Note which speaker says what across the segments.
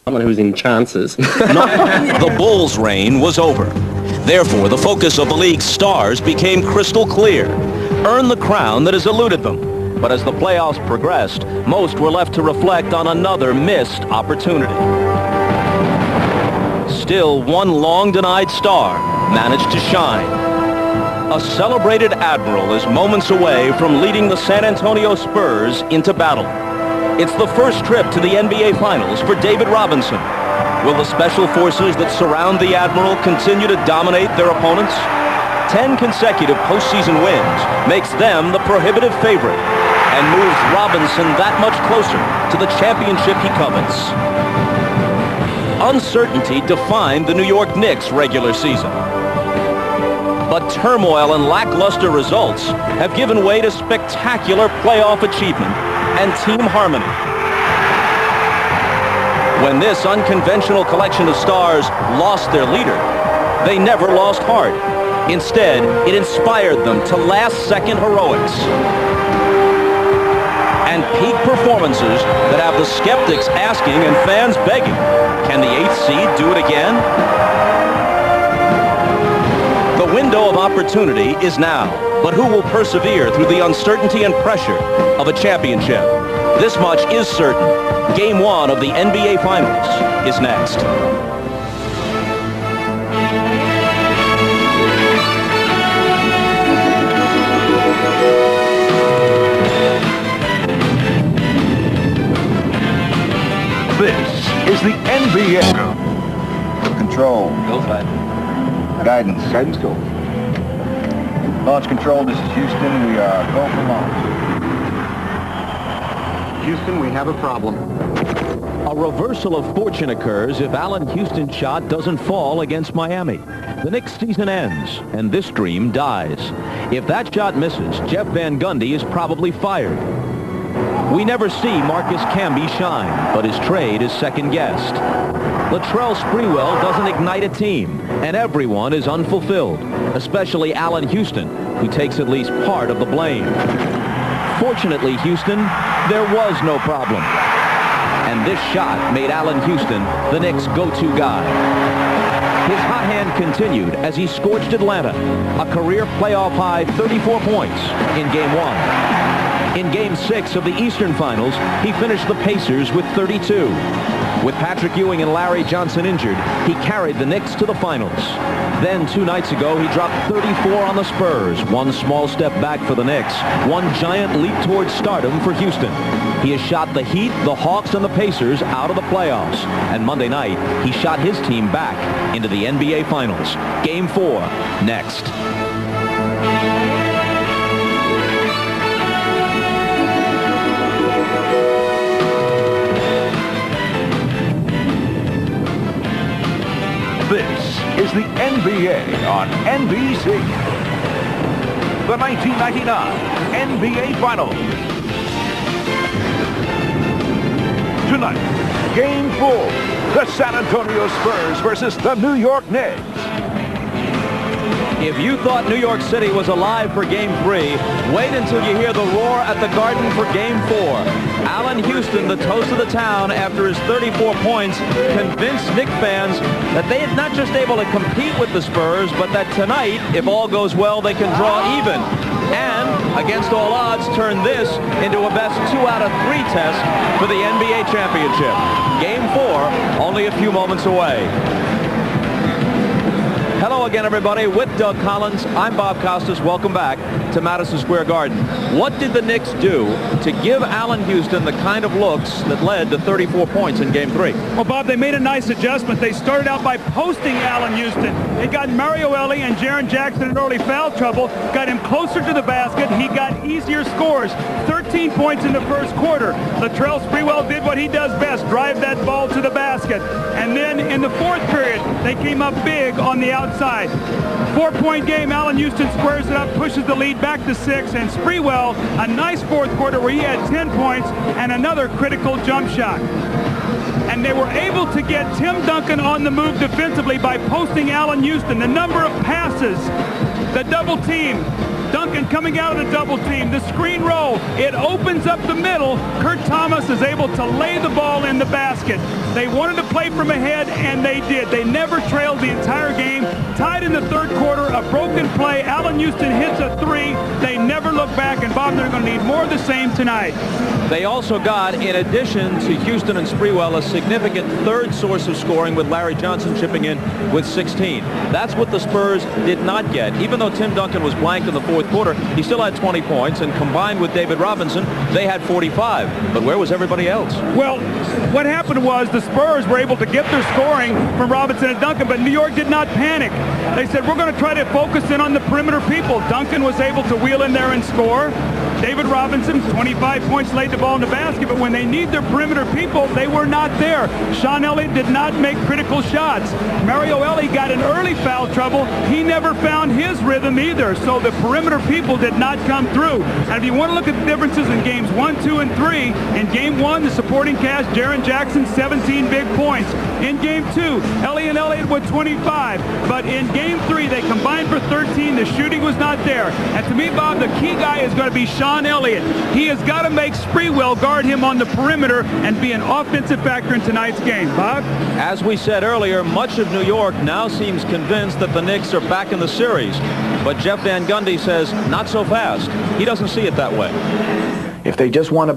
Speaker 1: Someone who's in chances.
Speaker 2: The Bulls' reign was over. Therefore, the focus of the league's stars became crystal clear. Earn the crown that has eluded them. But as the playoffs progressed, most were left to reflect on another missed opportunity. Still, one long-denied star managed to shine. A celebrated admiral is moments away from leading the San Antonio Spurs into battle. It's the first trip to the NBA Finals for David Robinson. Will the special forces that surround the admiral continue to dominate their opponents? 10 consecutive postseason wins makes them the prohibitive favorite and moves Robinson that much closer to the championship he covets. Uncertainty defined the New York Knicks regular season. But turmoil and lackluster results have given way to spectacular playoff achievement and team harmony. When this unconventional collection of stars lost their leader, they never lost heart. Instead, it inspired them to last-second heroics and peak performances that have the skeptics asking and fans begging, can the 8th seed do it again? The window of opportunity is now, but who will persevere through the uncertainty and pressure of a championship? This much is certain. Game 1 of the NBA Finals is next.
Speaker 3: This is the NBA.
Speaker 4: Control.
Speaker 2: Go ahead.
Speaker 4: Guidance.
Speaker 3: Guidance, go.
Speaker 4: Launch control, this is Houston. We are go for launch.
Speaker 5: Houston, we have a problem.
Speaker 2: A reversal of fortune occurs if Allen Houston's shot doesn't fall against Miami. The Knicks season ends, and this dream dies. If that shot misses, Jeff Van Gundy is probably fired. We never see Marcus Camby shine, but his trade is second-guessed. Latrell Sprewell doesn't ignite a team, and everyone is unfulfilled, especially Allen Houston, who takes at least part of the blame. Fortunately, Houston, there was no problem. And this shot made Allen Houston the Knicks' go-to guy. His hot hand continued as he scorched Atlanta, a career playoff-high 34 points in Game 1. In Game 6 of the Eastern Finals, he finished the Pacers with 32. With Patrick Ewing and Larry Johnson injured, he carried the Knicks to the Finals. Then 2 nights ago, he dropped 34 on the Spurs. One small step back for the Knicks, one giant leap towards stardom for Houston. He has shot the Heat, the Hawks, and the Pacers out of the playoffs. And Monday night, he shot his team back into the NBA Finals. Game 4, next.
Speaker 3: This is the NBA on NBC. The 1999 NBA Finals. Tonight, Game 4, the San Antonio Spurs versus the New York Knicks.
Speaker 2: If you thought New York City was alive for Game 3, wait until you hear the roar at the Garden for Game 4. Allen Houston, the toast of the town after his 34 points, convinced Knicks fans that they are not just able to compete with the Spurs, but that tonight, if all goes well, they can draw even. And, against all odds, turn this into a best 2 out of 3 test for the NBA championship. Game 4, only a few moments away. Hello again, everybody. With Doug Collins, I'm Bob Costas. Welcome back to Madison Square Garden. What did the Knicks do to give Allen Houston the kind of looks that led to 34 points in Game 3?
Speaker 6: Well, Bob, they made a nice adjustment. They started out by posting Allen Houston. They got Mario Elie and Jaren Jackson in early foul trouble, got him closer to the basket. He got easier scores, 13 points in the first quarter. Latrell Sprewell did what he does best, drive that ball to the basket. And then in the fourth period, they came up big on the outside. 4-point game, Allen Houston squares it up, pushes the lead back to 6, and Sprewell, a nice fourth quarter where he had 10 points and another critical jump shot. And they were able to get Tim Duncan on the move defensively by posting Allen Houston. The number of passes, the double team, Duncan Duncan coming out of the double team. The screen roll. It opens up the middle. Kurt Thomas is able to lay the ball in the basket. They wanted to play from ahead, and they did. They never trailed the entire game. Tied in the third quarter, a broken play. Allen Houston hits a three. They never look back, and Bob, they're going to need more of the same tonight.
Speaker 2: They also got, in addition to Houston and Sprewell, a significant third source of scoring with Larry Johnson chipping in with 16. That's what the Spurs did not get. Even though Tim Duncan was blanked in the fourth quarter, he still had 20 points, and combined with David Robinson, they had 45. But where was everybody else?
Speaker 6: Well, what happened was the Spurs were able to get their scoring from Robinson and Duncan, but New York did not panic. They said, we're going to try to focus in on the perimeter people. Duncan was able to wheel in there and score. David Robinson, 25 points, laid the ball in the basket, but when they need their perimeter people, they were not there. Sean Elliott did not make critical shots. Mario Ellie got in early foul trouble. He never found his rhythm either, so the perimeter people did not come through. And if you want to look at the differences in games 1, 2, and 3, in game 1, the supporting cast, Jaren Jackson, 17 big points. In game 2, Ellie and Elliott with 25. But in game 3, they combined for 13. The shooting was not there. And to me, Bob, the key guy is going to be Sean Elliott. He has got to make Sprewell guard him on the perimeter and be an offensive factor in tonight's game. Bob?
Speaker 2: As we said earlier, much of New York now seems convinced that the Knicks are back in the series. But Jeff Van Gundy says not so fast. He doesn't see it that way.
Speaker 1: If they just want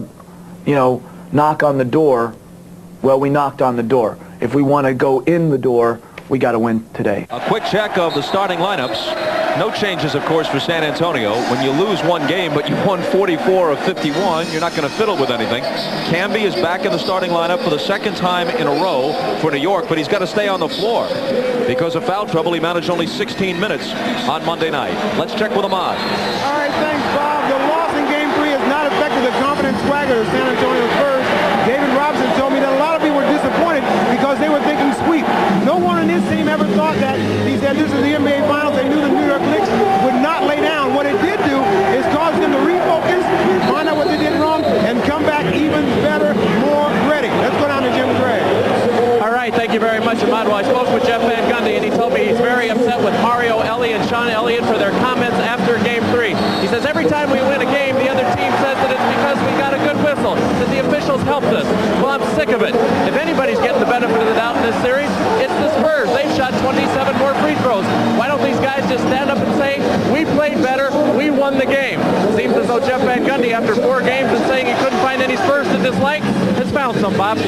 Speaker 1: to, knock on the door, well, we knocked on the door. If we want to go in the door, we got to win today.
Speaker 2: A quick check of the starting lineups. No changes, of course, for San Antonio. When you lose one game, but you won 44 of 51, you're not going to fiddle with anything. Camby is back in the starting lineup for the second time in a row for New York, but he's got to stay on the floor. Because of foul trouble, he managed only 16 minutes on Monday night. Let's check with Ahmad.
Speaker 7: All right, thanks, Bob. The loss in Game 3 has not affected the confident swagger of San Antonio Spurs. David Robinson told me that a lot of people were disappointed because they were thinking sweep. No one in this team ever thought that. He said this is the NBA Finals. They knew the New York Knicks would not lay down. What it did do is cause them to refocus, find out what they did wrong, and come back even better, more ready. Let's go down to Jim Gray.
Speaker 8: All right, thank you very much, Ahmad. Well, I spoke with Jeff Van Gundy, and he told me he's very upset with Mario Ellie and Sean Elliott for their comments after Game 3. He says every time we win a game, the other team says that it's because we got a good whistle, that the officials helped us. Well, I'm sick of it. If anybody's getting the benefit of the doubt in this series, it's the Spurs. They've shot 27 more free throws. Why don't these guys just stand up and say, we played better, we won the game? Seems as though Jeff Van Gundy, after 4 games and saying he couldn't find any Spurs to dislike, has found some, Bob.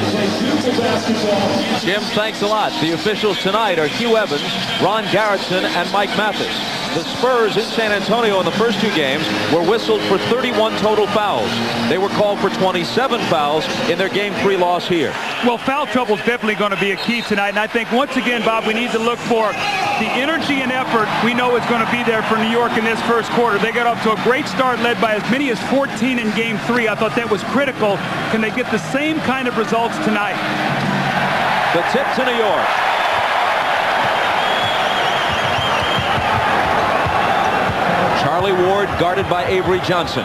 Speaker 2: Jim, thanks a lot. The officials tonight are Hugh Evans, Ron Garrettson, and Mike Mathis. The Spurs in San Antonio in the first 2 games were whistled for 31 total fouls. They were called for 27 fouls in their Game 3 loss here.
Speaker 6: Well, foul trouble is definitely going to be a key tonight. And I think, once again, Bob, we need to look for the energy and effort we know is going to be there for New York in this first quarter. They got off to a great start, led by as many as 14 in Game 3. I thought that was critical. Can they get the same kind of results tonight?
Speaker 2: The tip to New York. Charlie Ward guarded by Avery Johnson.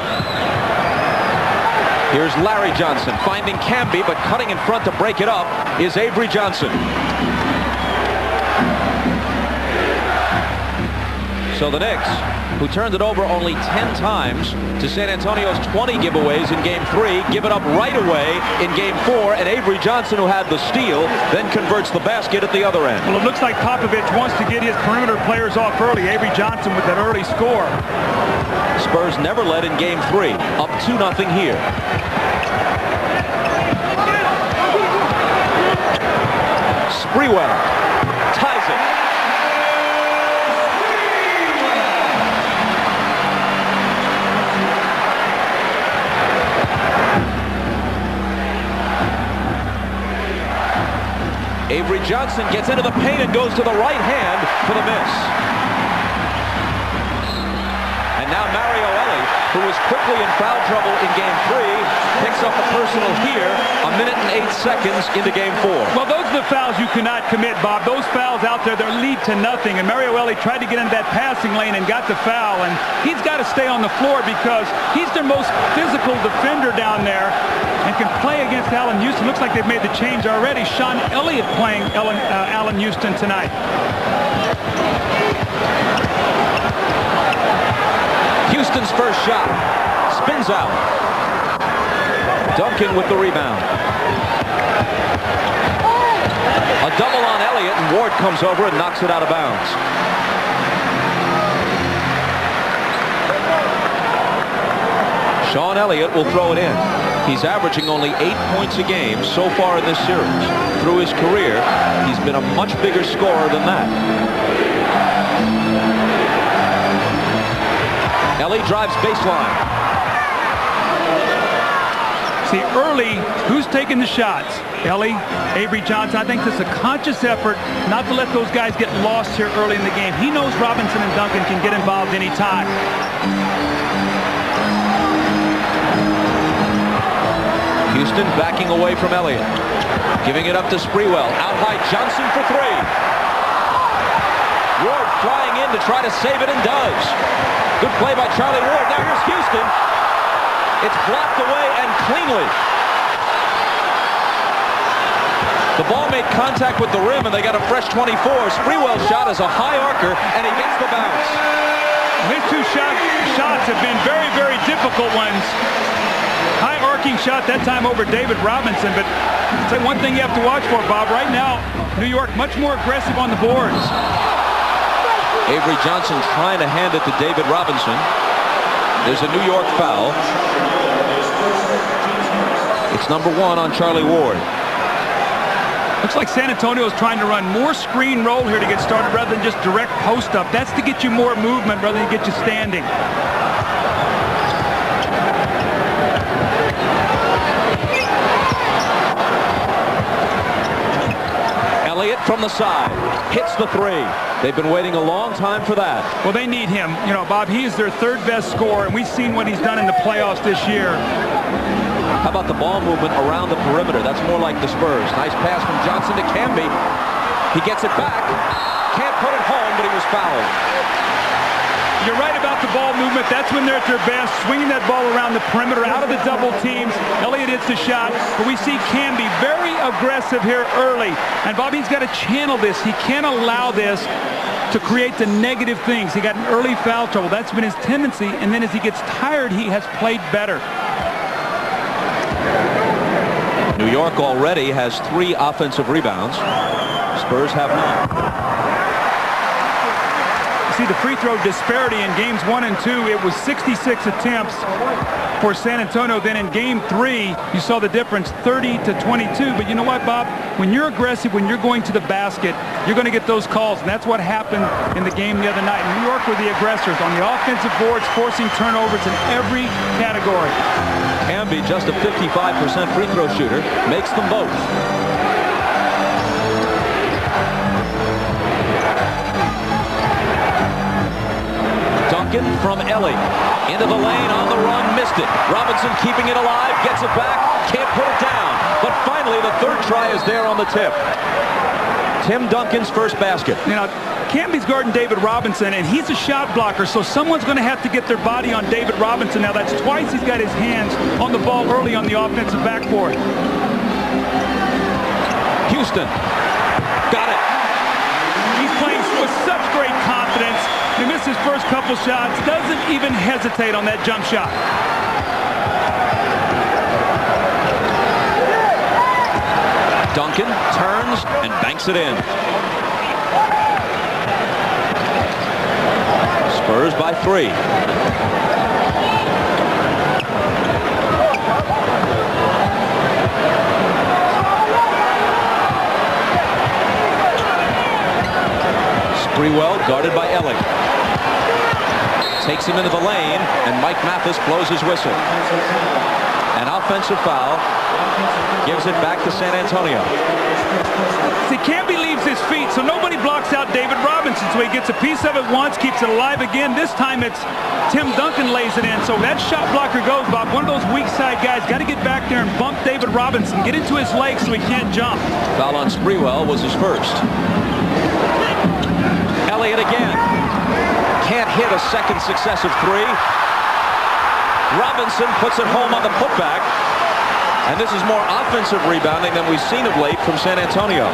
Speaker 2: Here's Larry Johnson finding Camby, but cutting in front to break it up is Avery Johnson. So the Knicks, who turned it over only 10 times to San Antonio's 20 giveaways in Game 3, give it up right away in Game 4, and Avery Johnson, who had the steal, then converts the basket at the other end.
Speaker 6: Well, it looks like Popovich wants to get his perimeter players off early. Avery Johnson with that early score.
Speaker 2: Spurs never led in Game 3, up 2-0 here. Sprewell ties it. Avery Johnson gets into the paint and goes to the right hand for the miss. And now Mario Ellie, who was quickly in foul trouble in Game 3, picks up a personal here, 1 minute and 8 seconds into Game 4.
Speaker 6: Well, those are the fouls you cannot commit, Bob. Those fouls out there, they lead to nothing. And Mario Ellie tried to get into that passing lane and got the foul. And he's got to stay on the floor because he's their most physical defender down there and can play against Allen Houston. Looks like they've made the change already. Sean Elliott playing Allen Houston tonight.
Speaker 2: Houston's first shot. Spins out. Duncan with the rebound. A double on Elliott, and Ward comes over and knocks it out of bounds. Sean Elliott will throw it in. He's averaging only 8 points a game so far in this series. Through his career, he's been a much bigger scorer than that. Ellie drives baseline.
Speaker 6: See, early, who's taking the shots? Ellie, Avery Johnson. I think this is a conscious effort not to let those guys get lost here early in the game. He knows Robinson and Duncan can get involved anytime.
Speaker 2: Houston backing away from Elliott. Giving it up to Sprewell. Out high, Johnson for three. Ward flying in to try to save it, and does. Good play by Charlie Ward. Now here's Houston. It's blocked away and cleanly. The ball made contact with the rim, and they got a fresh 24. Sprewell's shot is a high arcer, and he gets the bounce.
Speaker 6: His two shots have been very, very difficult ones. High arcing shot that time over David Robinson, but I'll say one thing you have to watch for, Bob. Right now, New York much more aggressive on the boards.
Speaker 2: Avery Johnson trying to hand it to David Robinson. There's a New York foul. It's number 1 on Charlie Ward.
Speaker 6: Looks like San Antonio is trying to run more screen roll here to get started rather than just direct post up. That's to get you more movement rather than get you standing.
Speaker 2: Elliott from the side hits the three. They've been waiting a long time for that.
Speaker 6: Well, they need him. You know, Bob, he is their third best scorer, and we've seen what he's done in the playoffs this year.
Speaker 2: How about the ball movement around the perimeter? That's more like the Spurs. Nice pass from Johnson to Camby. He gets it back. Can't put it home, but he was fouled.
Speaker 6: You're right about the ball movement. That's when they're at their best, swinging that ball around the perimeter, out of the double teams. Elliott hits the shot, but we see Camby very aggressive here early. And Bobby's got to channel this. He can't allow this to create the negative things. He got an early foul trouble. That's been his tendency. And then as he gets tired, he has played better.
Speaker 2: New York already has 3 offensive rebounds. Spurs have none.
Speaker 6: See the free throw disparity in games 1 and 2. It was 66 attempts for San Antonio. Then in game 3, you saw the difference, 30 to 22. But you know what, Bob? When you're aggressive, when you're going to the basket, you're going to get those calls. And that's what happened in the game the other night. New York were the aggressors on the offensive boards, forcing turnovers in every category.
Speaker 2: Camby, just a 55% free throw shooter, makes them both. Duncan from Ellie. Into the lane, on the run, missed it. Robinson keeping it alive, gets it back, can't put it down. But finally, the third try is there on the tip. Tim Duncan's first basket.
Speaker 6: You know, Camby's guarding David Robinson, and he's a shot blocker, so someone's going to have to get their body on David Robinson. Now, that's twice he's got his hands on the ball early on the offensive backboard.
Speaker 2: Houston. Got it.
Speaker 6: He's playing with such great confidence. He missed his first couple shots, doesn't even hesitate on that jump shot.
Speaker 2: Duncan turns and banks it in. Spurs by 3. Sprewell guarded by Ellie. Takes him into the lane, and Mike Mathis blows his whistle. An offensive foul gives it back to San Antonio.
Speaker 6: See, Camby leaves his feet, so nobody blocks out David Robinson. So he gets a piece of it once, keeps it alive again. This time it's Tim Duncan lays it in. So that shot blocker goes, Bob. One of those weak side guys got to get back there and bump David Robinson, get into his legs so he can't jump.
Speaker 2: Foul on Sprewell was his first. Elliott again. Can't hit a second successive three. Robinson puts it home on the putback. And this is more offensive rebounding than we've seen of late from San Antonio.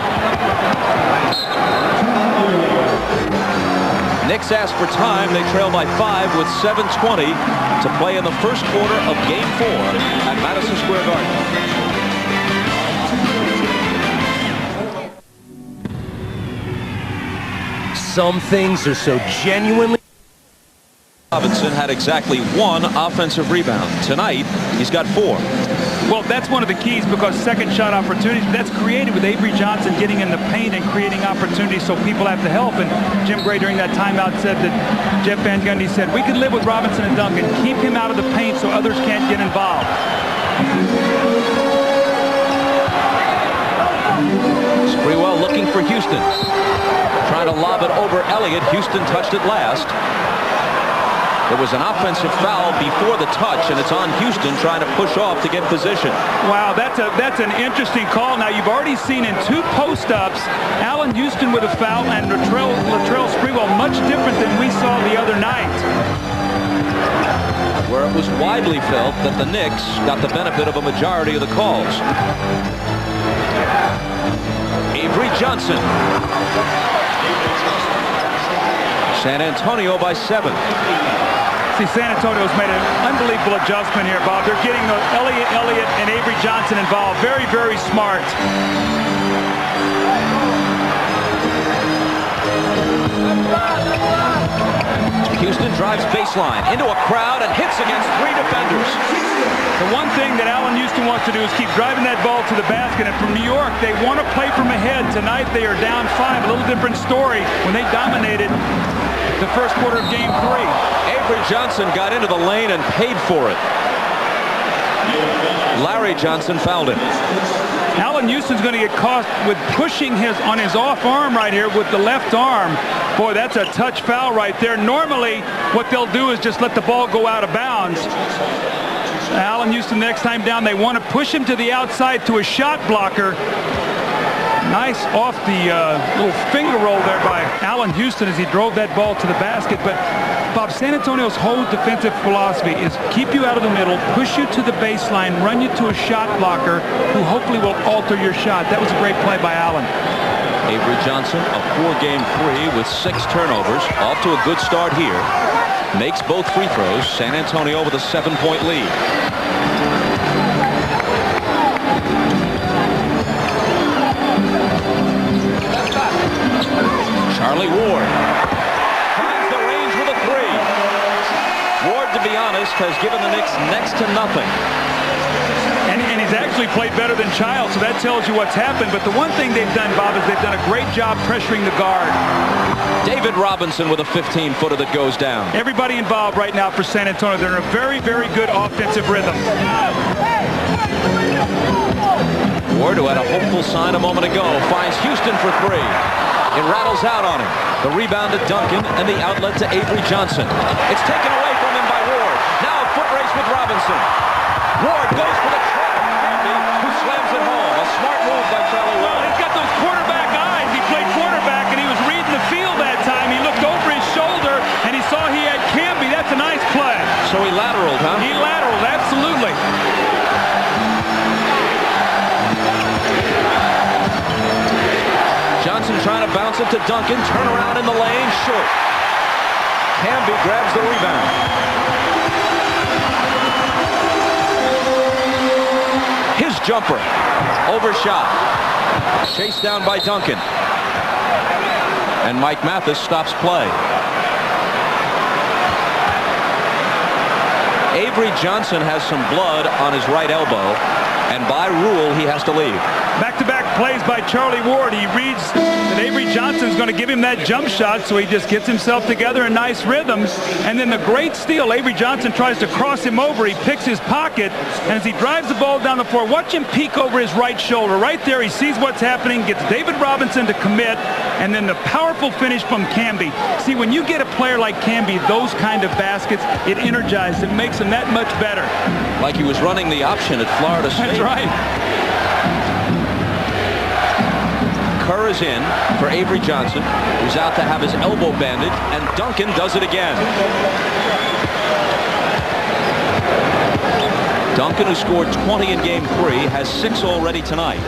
Speaker 2: Knicks ask for time. They trail by 5 with 7:20 to play in the first quarter of Game 4 at Madison Square Garden.
Speaker 9: Some things are so genuinely.
Speaker 2: Robinson had exactly 1 offensive rebound. Tonight, he's got 4.
Speaker 6: Well, that's one of the keys, because second shot opportunities, that's created with Avery Johnson getting in the paint and creating opportunities, so people have to help. And Jim Gray during that timeout said that Jeff Van Gundy said, we can live with Robinson and Duncan. Keep him out of the paint so others can't get involved.
Speaker 2: Sprewell looking for Houston. Trying to lob it over Elliott. Houston touched it last. There was an offensive foul before the touch, and it's on Houston trying to push off to get position.
Speaker 6: Wow, that's an interesting call. Now, you've already seen in 2 post-ups, Allen Houston with a foul and Latrell Sprewell, much different than we saw the other night.
Speaker 2: Where it was widely felt that the Knicks got the benefit of a majority of the calls. Avery Johnson. San Antonio by 7.
Speaker 6: See, San Antonio's made an unbelievable adjustment here, Bob. They're getting Elliott and Avery Johnson involved. Very, very smart.
Speaker 2: Houston drives baseline into a crowd and hits against 3 defenders.
Speaker 6: The one thing that Allen Houston wants to do is keep driving that ball to the basket. And from New York, they want to play from ahead. Tonight, they are down 5. A little different story when they dominated the first quarter of Game 3.
Speaker 2: Avery Johnson got into the lane and paid for it. Larry Johnson fouled him.
Speaker 6: Allen Houston's going to get caught with pushing on his off arm right here with the left arm. Boy, that's a touch foul right there. Normally, what they'll do is just let the ball go out of bounds. Allen Houston, next time down, they want to push him to the outside to a shot blocker. Nice off the little finger roll there by Allen Houston as he drove that ball to the basket. But, Bob, San Antonio's whole defensive philosophy is keep you out of the middle, push you to the baseline, run you to a shot blocker who hopefully will alter your shot. That was a great play by Allen.
Speaker 2: Avery Johnson, a 4-game 3 with 6 turnovers. Off to a good start here. Makes both free throws. San Antonio with a 7-point lead. Charlie Ward finds the range with a 3. Ward, to be honest, has given the Knicks next to nothing.
Speaker 6: And he's actually played better than Childs, so that tells you what's happened. But the one thing they've done, Bob, is they've done a great job pressuring the guard.
Speaker 2: David Robinson with a 15-footer that goes down.
Speaker 6: Everybody involved right now for San Antonio. They're in a very, very good offensive rhythm.
Speaker 2: Ward, who had a hopeful sign a moment ago, finds Houston for 3. It rattles out on him. The rebound to Duncan and the outlet to Avery Johnson. It's taken away from him by Ward. Now a foot race with Robinson. Ward goes for the trap. Canby, who slams it home. A smart move by Charlie Ward.
Speaker 6: Well, he's got those quarterback eyes. He played quarterback, and he was reading the field that time. He looked over his shoulder, and he saw he had Canby. That's a nice play.
Speaker 2: So he lateraled, huh?
Speaker 6: He lateraled, absolutely.
Speaker 2: Johnson trying to bounce it to Duncan. Turn around in the lane. Short. Canby grabs the rebound. His jumper. Overshot. Chased down by Duncan. And Mike Mathis stops play. Avery Johnson has some blood on his right elbow. And by rule, he has to leave.
Speaker 6: Back-to-back plays by Charlie Ward. He reads that Avery Johnson's going to give him that jump shot, so he just gets himself together in nice rhythms. And then the great steal, Avery Johnson tries to cross him over. He picks his pocket, and as he drives the ball down the floor, watch him peek over his right shoulder. Right there, he sees what's happening, gets David Robinson to commit, and then the powerful finish from Canby. See, when you get a player like Canby, those kind of baskets, it energizes. It makes him that much better.
Speaker 2: Like he was running the option at Florida State.
Speaker 6: That's right.
Speaker 2: Kerr is in for Avery Johnson, who's out to have his elbow bandaged, and Duncan does it again. Duncan, who scored 20 in Game 3, has 6 already tonight.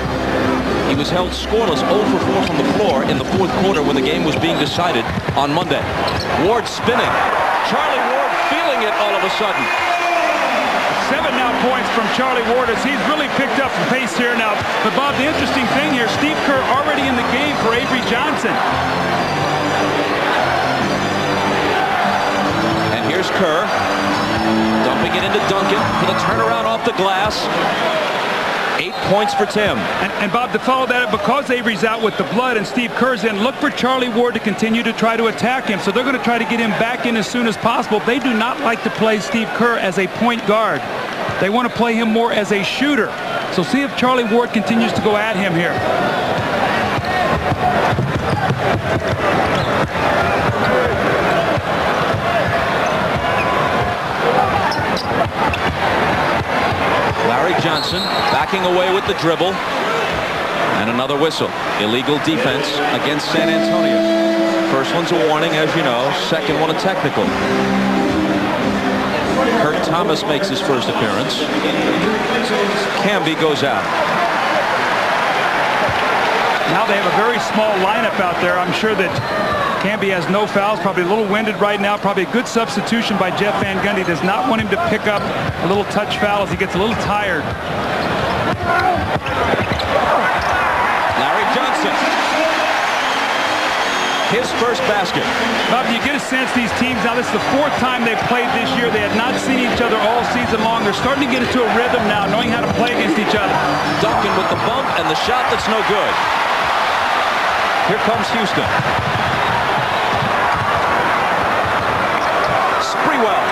Speaker 2: He was held scoreless 0 for 4 from the floor in the fourth quarter when the game was being decided on Monday. Ward spinning. Charlie Ward feeling it all of a sudden.
Speaker 6: 7 now points from Charlie Ward as he's really picked up some pace here now. But Bob, the interesting thing here, Steve Kerr already in the game for Avery Johnson.
Speaker 2: And here's Kerr dumping it into Duncan for the turnaround off the glass. 8 points for Tim.
Speaker 6: And Bob, to follow that up, because Avery's out with the blood and Steve Kerr's in, look for Charlie Ward to continue to try to attack him. So they're going to try to get him back in as soon as possible. They do not like to play Steve Kerr as a point guard. They want to play him more as a shooter. So see if Charlie Ward continues to go at him here.
Speaker 2: Larry Johnson backing away with the dribble. And another whistle. Illegal defense against San Antonio. First one's a warning, as you know. Second one a technical. Kurt Thomas makes his first appearance. Camby goes out.
Speaker 6: Now they have a very small lineup out there. I'm sure that Camby has no fouls, probably a little winded right now. Probably a good substitution by Jeff Van Gundy. Does not want him to pick up a little touch foul as he gets a little tired.
Speaker 2: Larry Johnson. His first basket.
Speaker 6: Bob, you get a sense these teams, now this is the 4th time they've played this year. They had not seen each other all season long. They're starting to get into a rhythm now, knowing how to play against each other.
Speaker 2: Duncan with the bump and the shot that's no good. Here comes Houston. Sprewell.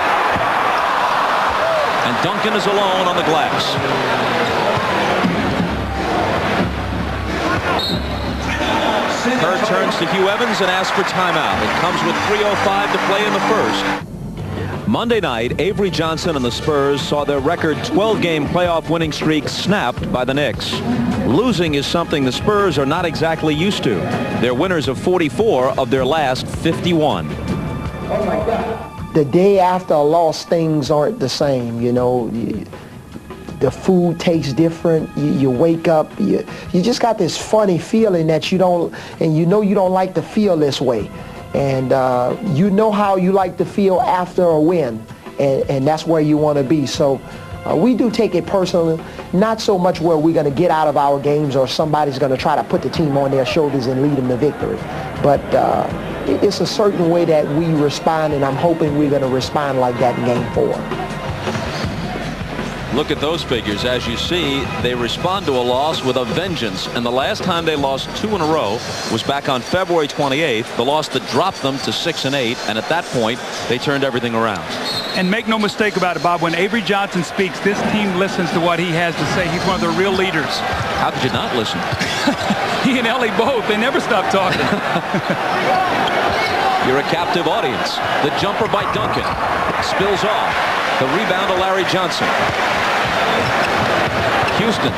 Speaker 2: And Duncan is alone on the glass. Kerr turns to Hugh Evans and asks for timeout. It comes with 3:05 to play in the first. Monday night, Avery Johnson and the Spurs saw their record 12-game playoff winning streak snapped by the Knicks. Losing is something the Spurs are not exactly used to. They're winners of 44 of their last 51.
Speaker 10: Oh my God. The day after a loss, things aren't the same, you know. The food tastes different. You wake up, you just got this funny feeling that you don't, and you know you don't like to feel this way. And you know how you like to feel after a win, and that's where you want to be. So we do take it personally, not so much where we're going to get out of our games or somebody's going to try to put the team on their shoulders and lead them to victory. But it's a certain way that we respond, and I'm hoping we're going to respond like that in Game 4.
Speaker 2: Look at those figures. As you see, they respond to a loss with a vengeance. And the last time they lost 2 in a row was back on February 28th, the loss that dropped them to 6-8. And at that point, they turned everything around.
Speaker 6: And make no mistake about it, Bob, when Avery Johnson speaks, this team listens to what he has to say. He's one of their real leaders.
Speaker 2: How could you not listen?
Speaker 6: He and Ellie both. They never stop talking.
Speaker 2: You're a captive audience. The jumper by Duncan spills off. The rebound to Larry Johnson. Houston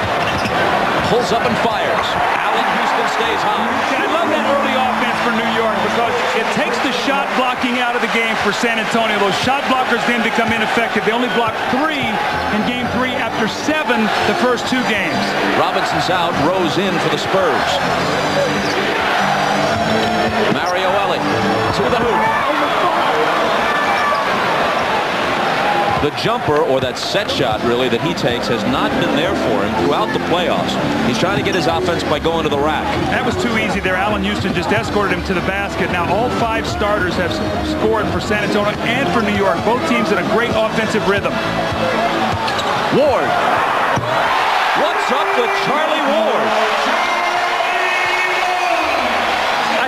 Speaker 2: pulls up and fires. Allen Houston stays high.
Speaker 6: I love that early offense for New York because it takes the shot blocking out of the game for San Antonio. Those shot blockers then become ineffective. They only blocked 3 in Game 3 after 7 the first 2 games.
Speaker 2: Robinson's out. Rose in for the Spurs. Mario Ellie to the hoop. The jumper, or that set shot, really, that he takes has not been there for him throughout the playoffs. He's trying to get his offense by going to the rack.
Speaker 6: That was too easy there. Allen Houston just escorted him to the basket. Now all 5 starters have scored for San Antonio and for New York. Both teams in a great offensive rhythm.
Speaker 2: Ward. What's up with Charlie Ward?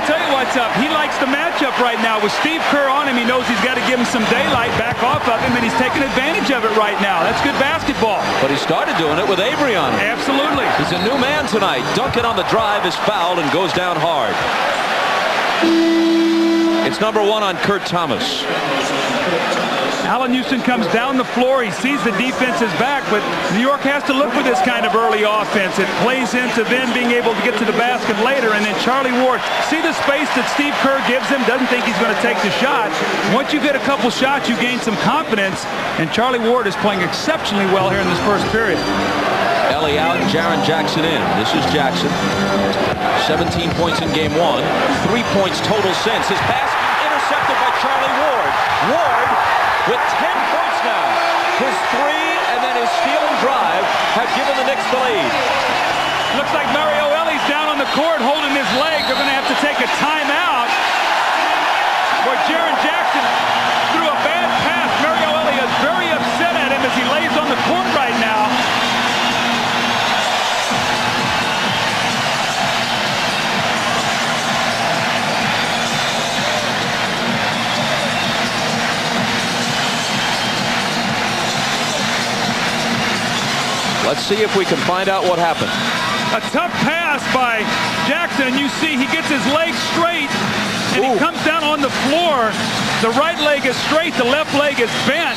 Speaker 6: Tell you what's up. He likes the matchup right now. With Steve Kerr on him, he knows he's got to give him some daylight, back off of him, and he's taking advantage of it right now. That's good basketball.
Speaker 2: But he started doing it with Avery on him.
Speaker 6: Absolutely.
Speaker 2: He's a new man tonight. Duncan on the drive is fouled and goes down hard. It's number 1 on Kurt Thomas.
Speaker 6: Allen Houston comes down the floor. He sees the defense is back, but New York has to look for this kind of early offense. It plays into then being able to get to the basket later, and then Charlie Ward, see the space that Steve Kerr gives him, doesn't think he's going to take the shot. Once you get a couple shots, you gain some confidence, and Charlie Ward is playing exceptionally well here in this first period.
Speaker 2: Ellie out, Jaren Jackson in. This is Jackson. 17 points in game 1. 3 points total since. His pass intercepted by Charlie Ward. Ward with 10 points now. His 3 and then his steal and drive have given the Knicks the lead.
Speaker 6: Looks like Mario Ellie's down on the court holding his leg. They're going to have to take a timeout. Where Jaren Jackson threw a bad pass. Mario Ellie is very upset at him as he lays on the court right now.
Speaker 2: Let's see if we can find out what happened.
Speaker 6: A tough pass by Jackson, and you see he gets his leg straight, and he comes down on the floor. The right leg is straight, the left leg is bent.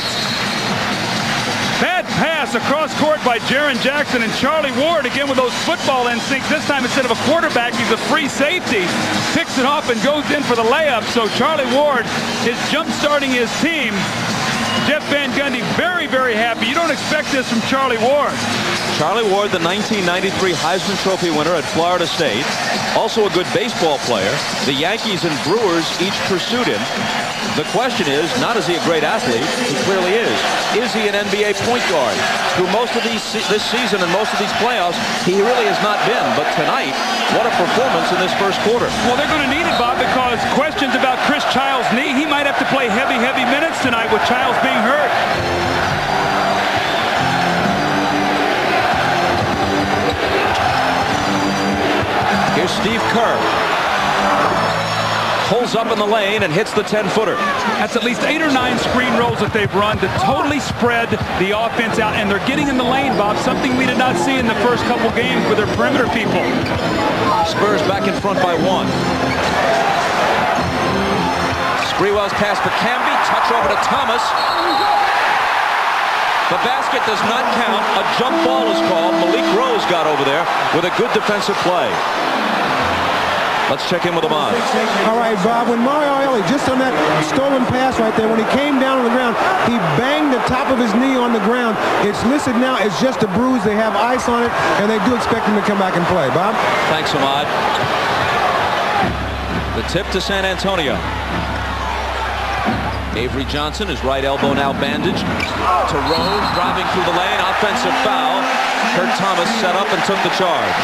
Speaker 6: Bad pass across court by Jaren Jackson, and Charlie Ward, again with those football instincts. This time, instead of a quarterback, he's a free safety. Picks it off and goes in for the layup. So Charlie Ward is jump-starting his team. Jeff Van Gundy very, very happy. You don't expect this from Charlie Ward.
Speaker 2: Charlie Ward, the 1993 Heisman Trophy winner at Florida State. Also a good baseball player. The Yankees and Brewers each pursued him. The question is, not is he a great athlete? He clearly is. Is he an NBA point guard? Through most of this season and most of these playoffs, he really has not been. But tonight, what a performance in this first quarter.
Speaker 6: Well, they're going to need it, Bob, because questions about Chris Childs' knee. He might have to play heavy minutes tonight with Childs being hurt.
Speaker 2: Here's Steve Kerr. Pulls up in the lane and hits the 10-footer.
Speaker 6: That's at least 8 or 9 screen rolls that they've run to totally spread the offense out, and they're getting in the lane, Bob, something we did not see in the first couple games with their perimeter people.
Speaker 2: Spurs back in front by 1. Sprewell's pass for Camby, touch over to Thomas. The basket does not count. A jump ball is called. Malik Rose got over there with a good defensive play. Let's check in with Ahmad.
Speaker 7: All right, Bob, when Mario Ellie, just on that stolen pass right there, when he came down on the ground, he banged the top of his knee on the ground. It's listed now as just a bruise. They have ice on it, and they do expect him to come back and play. Bob?
Speaker 2: Thanks, Ahmad. The tip to San Antonio. Avery Johnson, his right elbow now bandaged. To Rose, driving through the lane, offensive foul. Kurt Thomas set up and took the charge.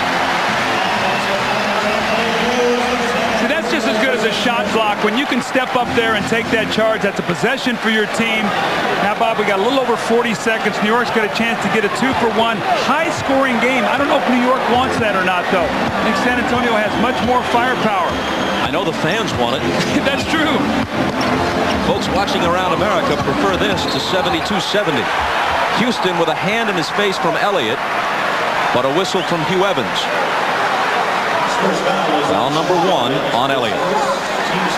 Speaker 6: See, that's just as good as a shot block. When you can step up there and take that charge, that's a possession for your team. Now, Bob, we got a little over 40 seconds. New York's got a chance to get a 2-for-1 high-scoring game. I don't know if New York wants that or not, though. I think San Antonio has much more firepower.
Speaker 2: I know the fans want it.
Speaker 6: That's true.
Speaker 2: Folks watching around America prefer this to 72-70. Houston with a hand in his face from Elliott, but a whistle from Hugh Evans. Foul number 1 on Elliott.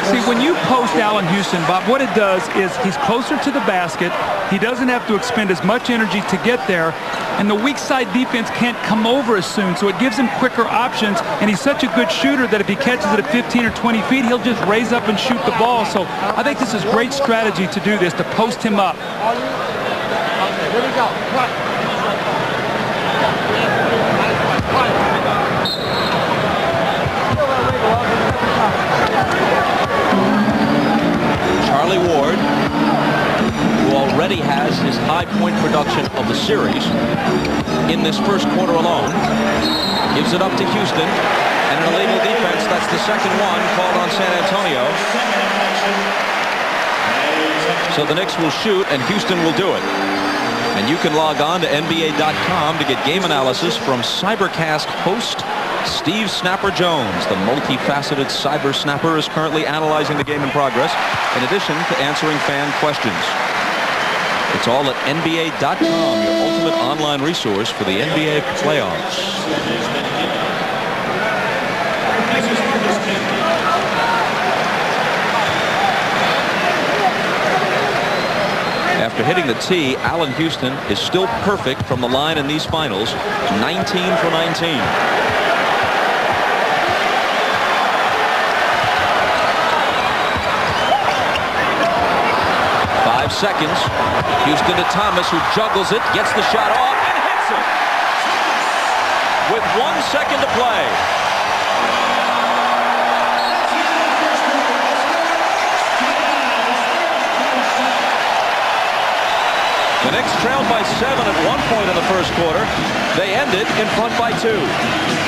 Speaker 6: See, when you post Allen Houston, Bob, what it does is he's closer to the basket. He doesn't have to expend as much energy to get there, and the weak side defense can't come over as soon, so it gives him quicker options, and he's such a good shooter that if he catches it at 15 or 20 feet, he'll just raise up and shoot the ball. So I think this is great strategy to do this, to post him up.
Speaker 7: Here we go.
Speaker 2: Charlie Ward, who already has his high point production of the series in this first quarter alone, gives it up to Houston, and an illegal defense. That's the second one called on San Antonio. So the Knicks will shoot, and Houston will do it. And you can log on to NBA.com to get game analysis from Cybercast host Steve Snapper Jones. The multifaceted cyber snapper is currently analyzing the game in progress, in addition to answering fan questions. It's all at NBA.com, your ultimate online resource for the NBA playoffs. After hitting the tee, Allen Houston is still perfect from the line in these finals, 19 for 19. 5 seconds. Houston to Thomas, who juggles it, gets the shot off, and hits it. 1 second to play. The Knicks trailed by 7 at one point in the first quarter. They ended in front by 2.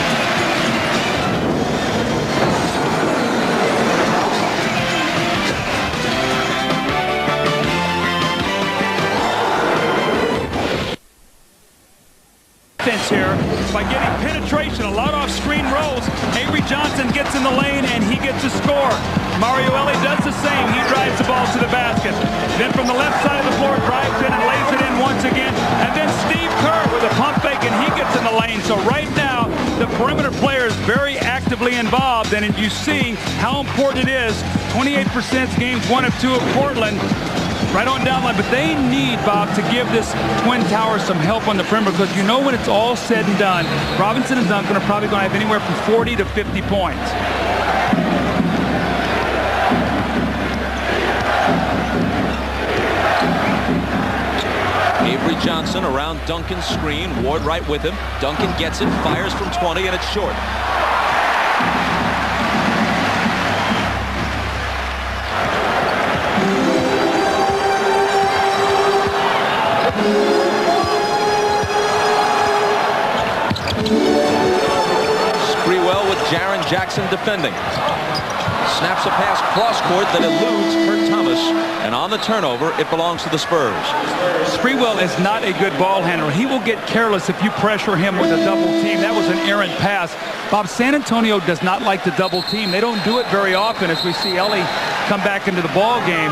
Speaker 6: Here by getting penetration, a lot off screen rolls. Avery Johnson gets in the lane and he gets a score. Mario Ellie does the same. He drives the ball to the basket. Then from the left side of the floor, drives in and lays it in once again. And then Steve Kerr with a pump fake and he gets in the lane. So right now, the perimeter player is very actively involved, and you see how important it is. 28% games 1 of 2 of Portland. Right on down line, but they need, Bob, to give this Twin Towers some help on the perimeter, because you know when it's all said and done, Robinson and Duncan are probably going to have anywhere from 40 to 50 points.
Speaker 2: Avery Johnson around Duncan's screen. Ward right with him. Duncan gets it, fires from 20, and it's short. Sprewell with Jaren Jackson defending. Snaps a pass cross court that eludes Kurt Thomas, and on the turnover it belongs to the Spurs.
Speaker 6: Sprewell is not a good ball handler. He will get careless if you pressure him with a double team. That was an errant pass. Bob, San Antonio does not like the double team. They don't do it very often, as we see Ellie come back into the ball game.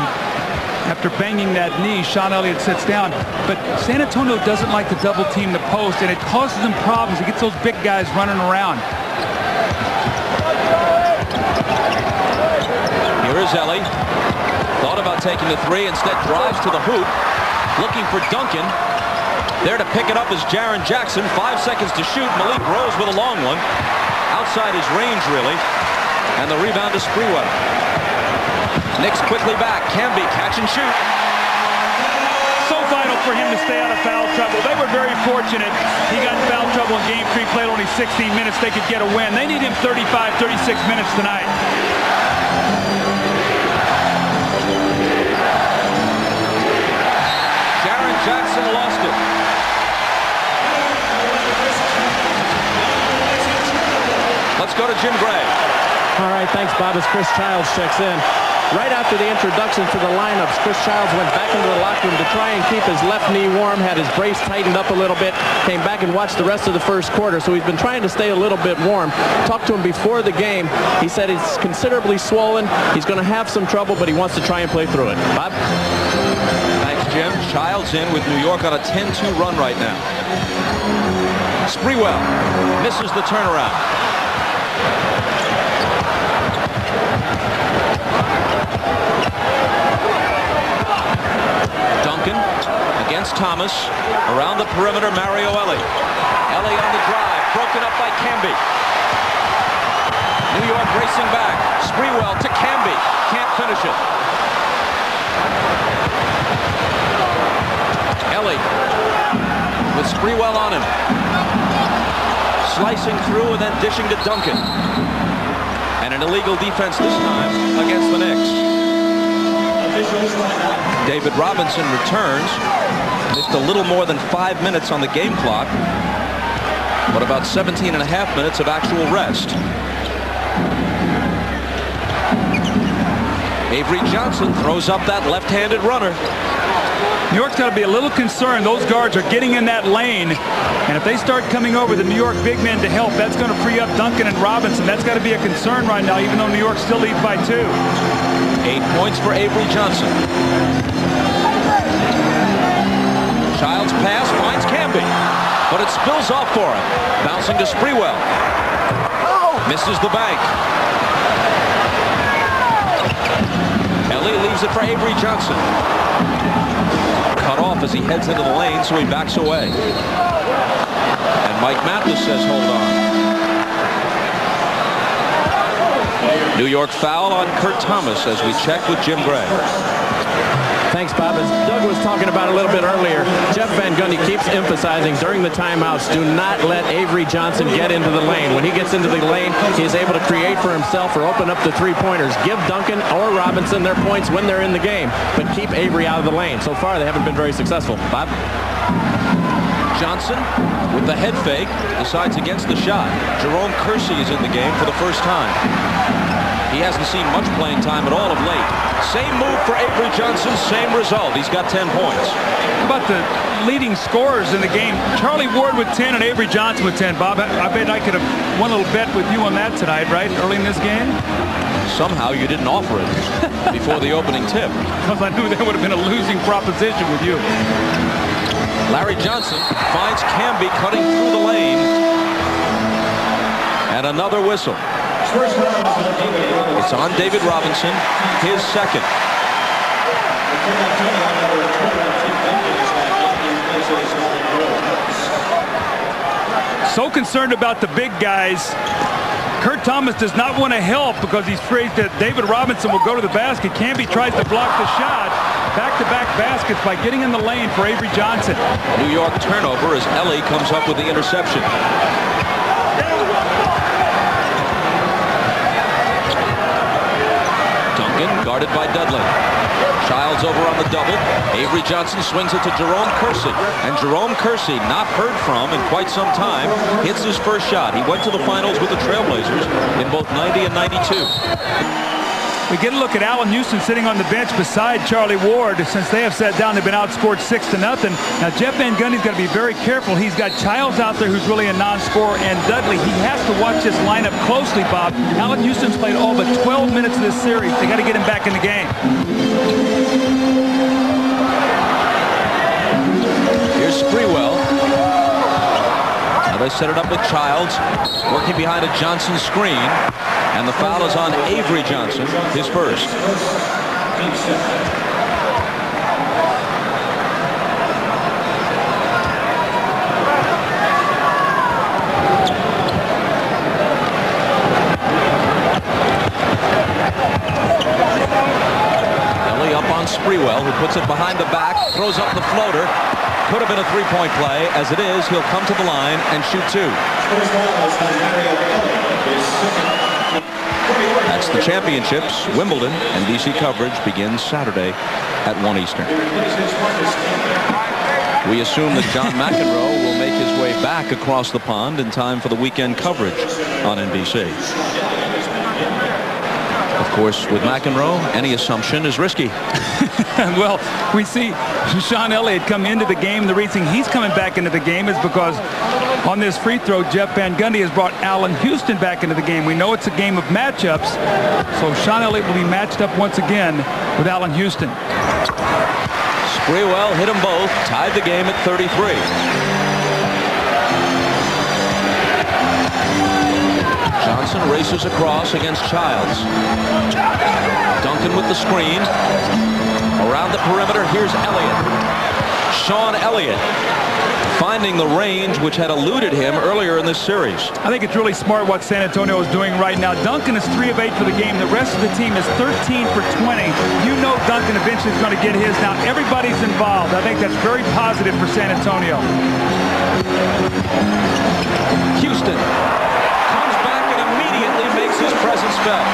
Speaker 6: After banging that knee, Sean Elliott sits down. But San Antonio doesn't like to double team the post, and it causes them problems. It gets those big guys running around.
Speaker 2: Here is Ellie. Thought about taking the 3, instead drives to the hoop. Looking for Duncan. There to pick it up is Jaren Jackson. 5 seconds to shoot. Malik Rose with a long one. Outside his range, really. And the rebound to Sprewell. Knicks quickly back. Camby catch and shoot.
Speaker 6: So vital for him to stay out of foul trouble. They were very fortunate. He got in foul trouble in game 3, played only 16 minutes. They could get a win. They need him 35, 36 minutes tonight.
Speaker 2: Jaren Jackson lost it. Let's go to Jim Gray.
Speaker 8: All right, thanks, Bob, as Chris Childs checks in. Right after the introduction to the lineups, Chris Childs went back into the locker room to try and keep his left knee warm, had his brace tightened up a little bit, came back and watched the rest of the first quarter, so he's been trying to stay a little bit warm. Talked to him before the game. He said it's considerably swollen. He's going to have some trouble, but he wants to try and play through it. Bob?
Speaker 2: Thanks, Jim. Childs in with New York on a 10-2 run right now. Sprewell misses the turnaround. Duncan against Thomas. Around the perimeter, Mario Ellie. Ellie on the drive, broken up by Camby. New York racing back. Sprewell to Camby. Can't finish it. Ellie with Sprewell on him. Slicing through and then dishing to Duncan. And an illegal defense this time against the Knicks. David Robinson returns. Missed a little more than 5 minutes on the game clock, but about 17 and a half minutes of actual rest. Avery Johnson throws up that left-handed runner.
Speaker 6: New York's got to be a little concerned. Those guards are getting in that lane, and if they start coming over the New York big men to help, that's going to free up Duncan and Robinson. That's got to be a concern right now, even though New York still leads by 2.
Speaker 2: 8 points for Avery Johnson. Childs pass finds Camby, but it spills off for him. Bouncing to Sprewell. Misses the bank. Ellie leaves it for Avery Johnson. Cut off as he heads into the lane, so he backs away. And Mike Mathis says hold on. New York foul on Kurt Thomas as we check with Jim Gray.
Speaker 8: Thanks, Bob. As Doug was talking about a little bit earlier, Jeff Van Gundy keeps emphasizing during the timeouts, do not let Avery Johnson get into the lane. When he gets into the lane, he is able to create for himself or open up the three-pointers. Give Duncan or Robinson their points when they're in the game, but keep Avery out of the lane. So far, they haven't been very successful. Bob?
Speaker 2: Johnson with the head fake decides against the shot. Jerome Kersey is in the game for the first time. He hasn't seen much playing time at all of late. Same move for Avery Johnson, same result. He's got 10 points.
Speaker 6: How about the leading scorers in the game? Charlie Ward with 10 and Avery Johnson with 10. Bob, I bet I could have won a little bet with you on that tonight, right? Early in this game?
Speaker 2: Somehow you didn't offer it before the opening tip.
Speaker 6: Because I knew that would have been a losing proposition with you.
Speaker 2: Larry Johnson finds Camby cutting through the lane. And another whistle. It's on David Robinson, his second.
Speaker 6: So concerned about the big guys. Kurt Thomas does not want to help because he's afraid that David Robinson will go to the basket. Camby tries to block the shot. Back-to-back baskets by getting in the lane for Avery Johnson.
Speaker 2: New York turnover as Ellie comes up with the interception. Duncan guarded by Dudley. Childs over on the double. Avery Johnson swings it to Jerome Kersey. And Jerome Kersey, not heard from in quite some time, hits his first shot. He went to the finals with the Trailblazers in both 90 and 92.
Speaker 6: We get a look at Allen Houston sitting on the bench beside Charlie Ward. Since they have sat down, they've been outscored 6-0. Now, Jeff Van Gundy's got to be very careful. He's got Childs out there who's really a non-scorer, and Dudley. He has to watch this lineup closely, Bob. Allen Houston's played all but 12 minutes of this series. They got to get him back in the game.
Speaker 2: Here's Sprewell. Now they set it up with Childs, working behind a Johnson screen. And the foul is on Avery Johnson, his first. Ellie up on Sprewell, who puts it behind the back, throws up the floater. Could have been a three-point play. As it is, he'll come to the line and shoot two. That's the championships. Wimbledon and DC coverage begins Saturday at 1 Eastern. We assume that John McEnroe will make his way back across the pond in time for the weekend coverage on NBC. Of course, with McEnroe, any assumption is risky.
Speaker 6: Well, we see Sean Elliott come into the game. The reason he's coming back into the game is because on this free throw, Jeff Van Gundy has brought Allen Houston back into the game. We know it's a game of matchups, so Sean Elliott will be matched up once again with Allen Houston.
Speaker 2: Sprewell hit them both, tied the game at 33. Johnson races across against Childs. Duncan with the screen. Around the perimeter, here's Elliott. Sean Elliott finding the range which had eluded him earlier in this series.
Speaker 6: I think it's really smart what San Antonio is doing right now. Duncan is 3 of 8 for the game. The rest of the team is 13 for 20. You know Duncan eventually is going to get his. Now everybody's involved. I think that's very positive for San Antonio.
Speaker 2: Houston comes back and immediately makes his presence felt.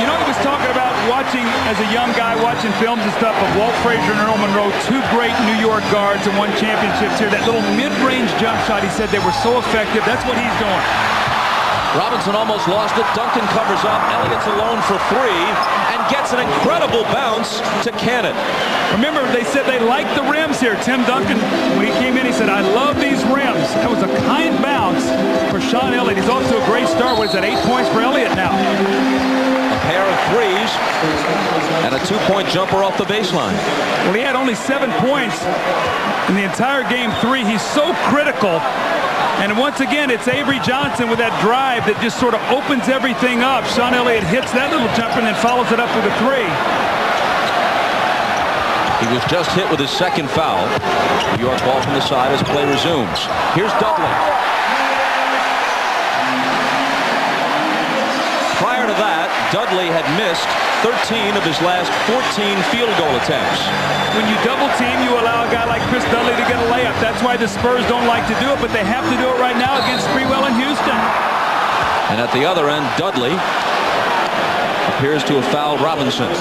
Speaker 6: You know, he was talking about watching, as a young guy, watching films and stuff of Walt Frazier and Earl Monroe, 2 great New York guards and won championships here. That little mid-range jump shot, he said they were so effective. That's what he's doing.
Speaker 2: Robinson almost lost it. Duncan covers up. Elliott's alone for 3 and gets an incredible bounce to Cannon.
Speaker 6: Remember, they said they liked the rims here. Tim Duncan, when he came in, he said, I love these rims. That was a kind bounce for Sean Elliott. He's off to a great start. What is that, 8 points for Elliott now?
Speaker 2: Pair of threes and a 2-point jumper off the baseline.
Speaker 6: Well, he had only 7 points in the entire game 3. He's so critical. And once again, it's Avery Johnson with that drive that just sort of opens everything up. Sean Elliott hits that little jumper and then follows it up with a 3.
Speaker 2: He was just hit with his second foul. New York ball from the side as play resumes. Here's Dudley. Prior to that, Dudley had missed 13 of his last 14 field goal attempts.
Speaker 6: When you double team, you allow a guy like Chris Dudley to get a layup. That's why the Spurs don't like to do it, but they have to do it right now against Sprewell in Houston.
Speaker 2: And at the other end, Dudley appears to have fouled Robinson.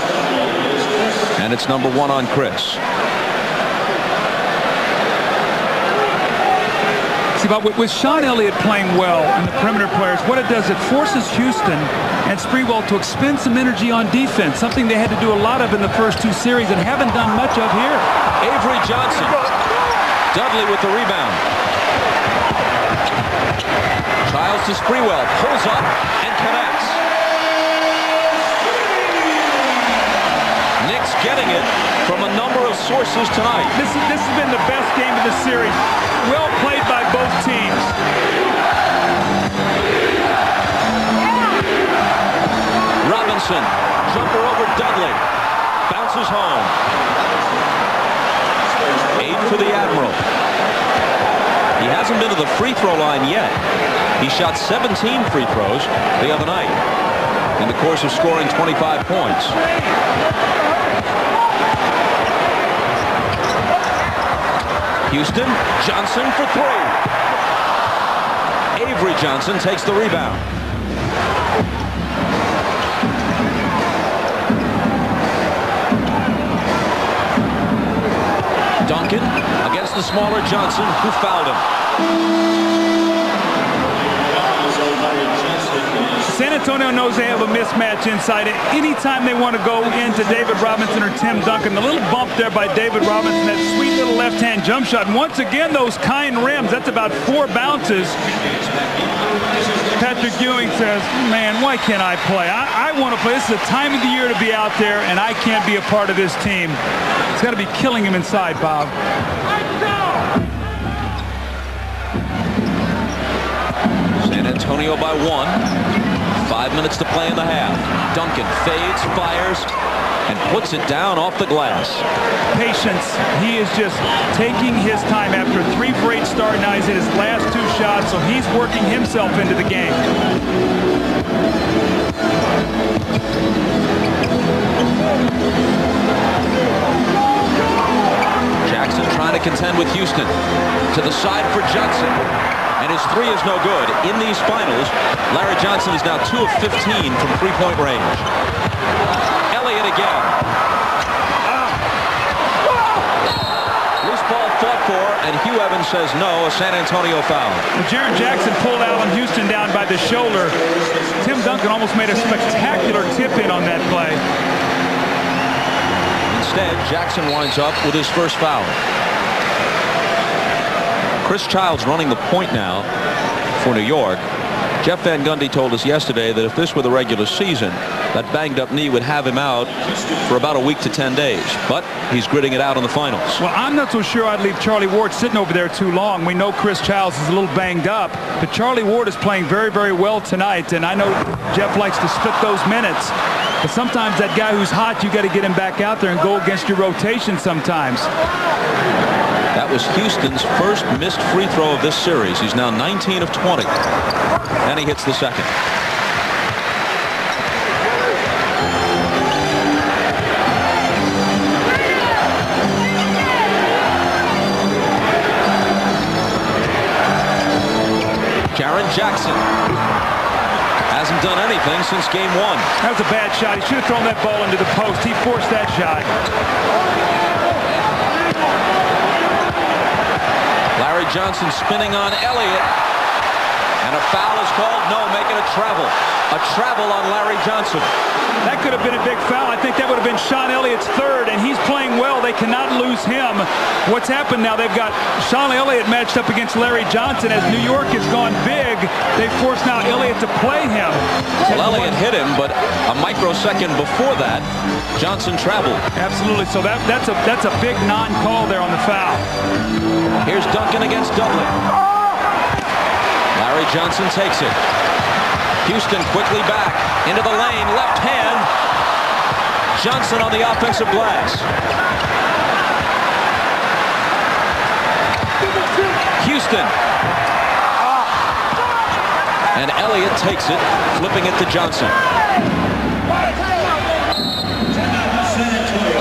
Speaker 2: And it's number 1 on Chris.
Speaker 6: See, but with Sean Elliott playing well and the perimeter players, what it does, it forces Houston and Sprewell to expend some energy on defense, something they had to do a lot of in the first 2 series and haven't done much of here.
Speaker 2: Avery Johnson. Dudley with the rebound. Childs to Sprewell, pulls up and connects. Knicks getting it from a number of sources tonight.
Speaker 6: This has been the best game of the series. Well played by both teams.
Speaker 2: Robinson, jumper over Dudley, bounces home. 8 for the Admiral. He hasn't been to the free throw line yet. He shot 17 free throws the other night in the course of scoring 25 points. Houston, Johnson for 3. Avery Johnson takes the rebound. Duncan against the smaller Johnson, who fouled him.
Speaker 6: San Antonio knows they have a mismatch inside it. Anytime they want to go into David Robinson or Tim Duncan, the little bump there by David Robinson, that sweet little left-hand jump shot. And once again, those kind rims, that's about 4 bounces. Patrick Ewing says, man, why can't I play? I want to play. This is the time of the year to be out there, and I can't be a part of this team. It's got to be killing him inside, Bob.
Speaker 2: San Antonio by 1. 5 minutes to play in the half. Duncan fades, fires, and puts it down off the glass.
Speaker 6: Patience. He is just taking his time after 3 great start. Now he's in his last 2 shots, so he's working himself into the game.
Speaker 2: Jackson trying to contend with Houston. To the side for Johnson. And his 3 is no good. In these finals, Larry Johnson is now 2 of 15 from 3-point range. Elliott again. Loose ball fought for, and Hugh Evans says no, a San Antonio foul.
Speaker 6: Well, Jaren Jackson pulled Allen Houston down by the shoulder. Tim Duncan almost made a spectacular tip-in on that play.
Speaker 2: Instead, Jackson winds up with his first foul. Chris Childs running the point now for New York. Jeff Van Gundy told us yesterday that if this were the regular season, that banged up knee would have him out for about a week to 10 days. But he's gritting it out in the finals.
Speaker 6: Well, I'm not so sure I'd leave Charlie Ward sitting over there too long. We know Chris Childs is a little banged up, but Charlie Ward is playing very, very well tonight, and I know Jeff likes to split those minutes. But sometimes that guy who's hot, you got to get him back out there and go against your rotation sometimes.
Speaker 2: That was Houston's first missed free throw of this series. He's now 19 of 20. And he hits the second. Jaren Jackson hasn't done anything since game 1.
Speaker 6: That was a bad shot. He should have thrown that ball into the post. He forced that shot.
Speaker 2: Larry Johnson spinning on Elliott. And a foul is called. No, making a travel. A travel on Larry Johnson.
Speaker 6: That could have been a big foul. I think that would have been Sean Elliott's 3rd, and he's playing well. They cannot lose him. What's happened now, they've got Sean Elliott matched up against Larry Johnson. As New York has gone big, they forced now Elliott to play him.
Speaker 2: Well, Elliott hit him, but a microsecond before that, Johnson traveled.
Speaker 6: Absolutely. So that's a big non-call there on the foul.
Speaker 2: Here's Duncan against Dudley. Larry Johnson takes it. Houston quickly back into the lane, left hand. Johnson on the offensive glass. Houston. And Elliott takes it, flipping it to Johnson.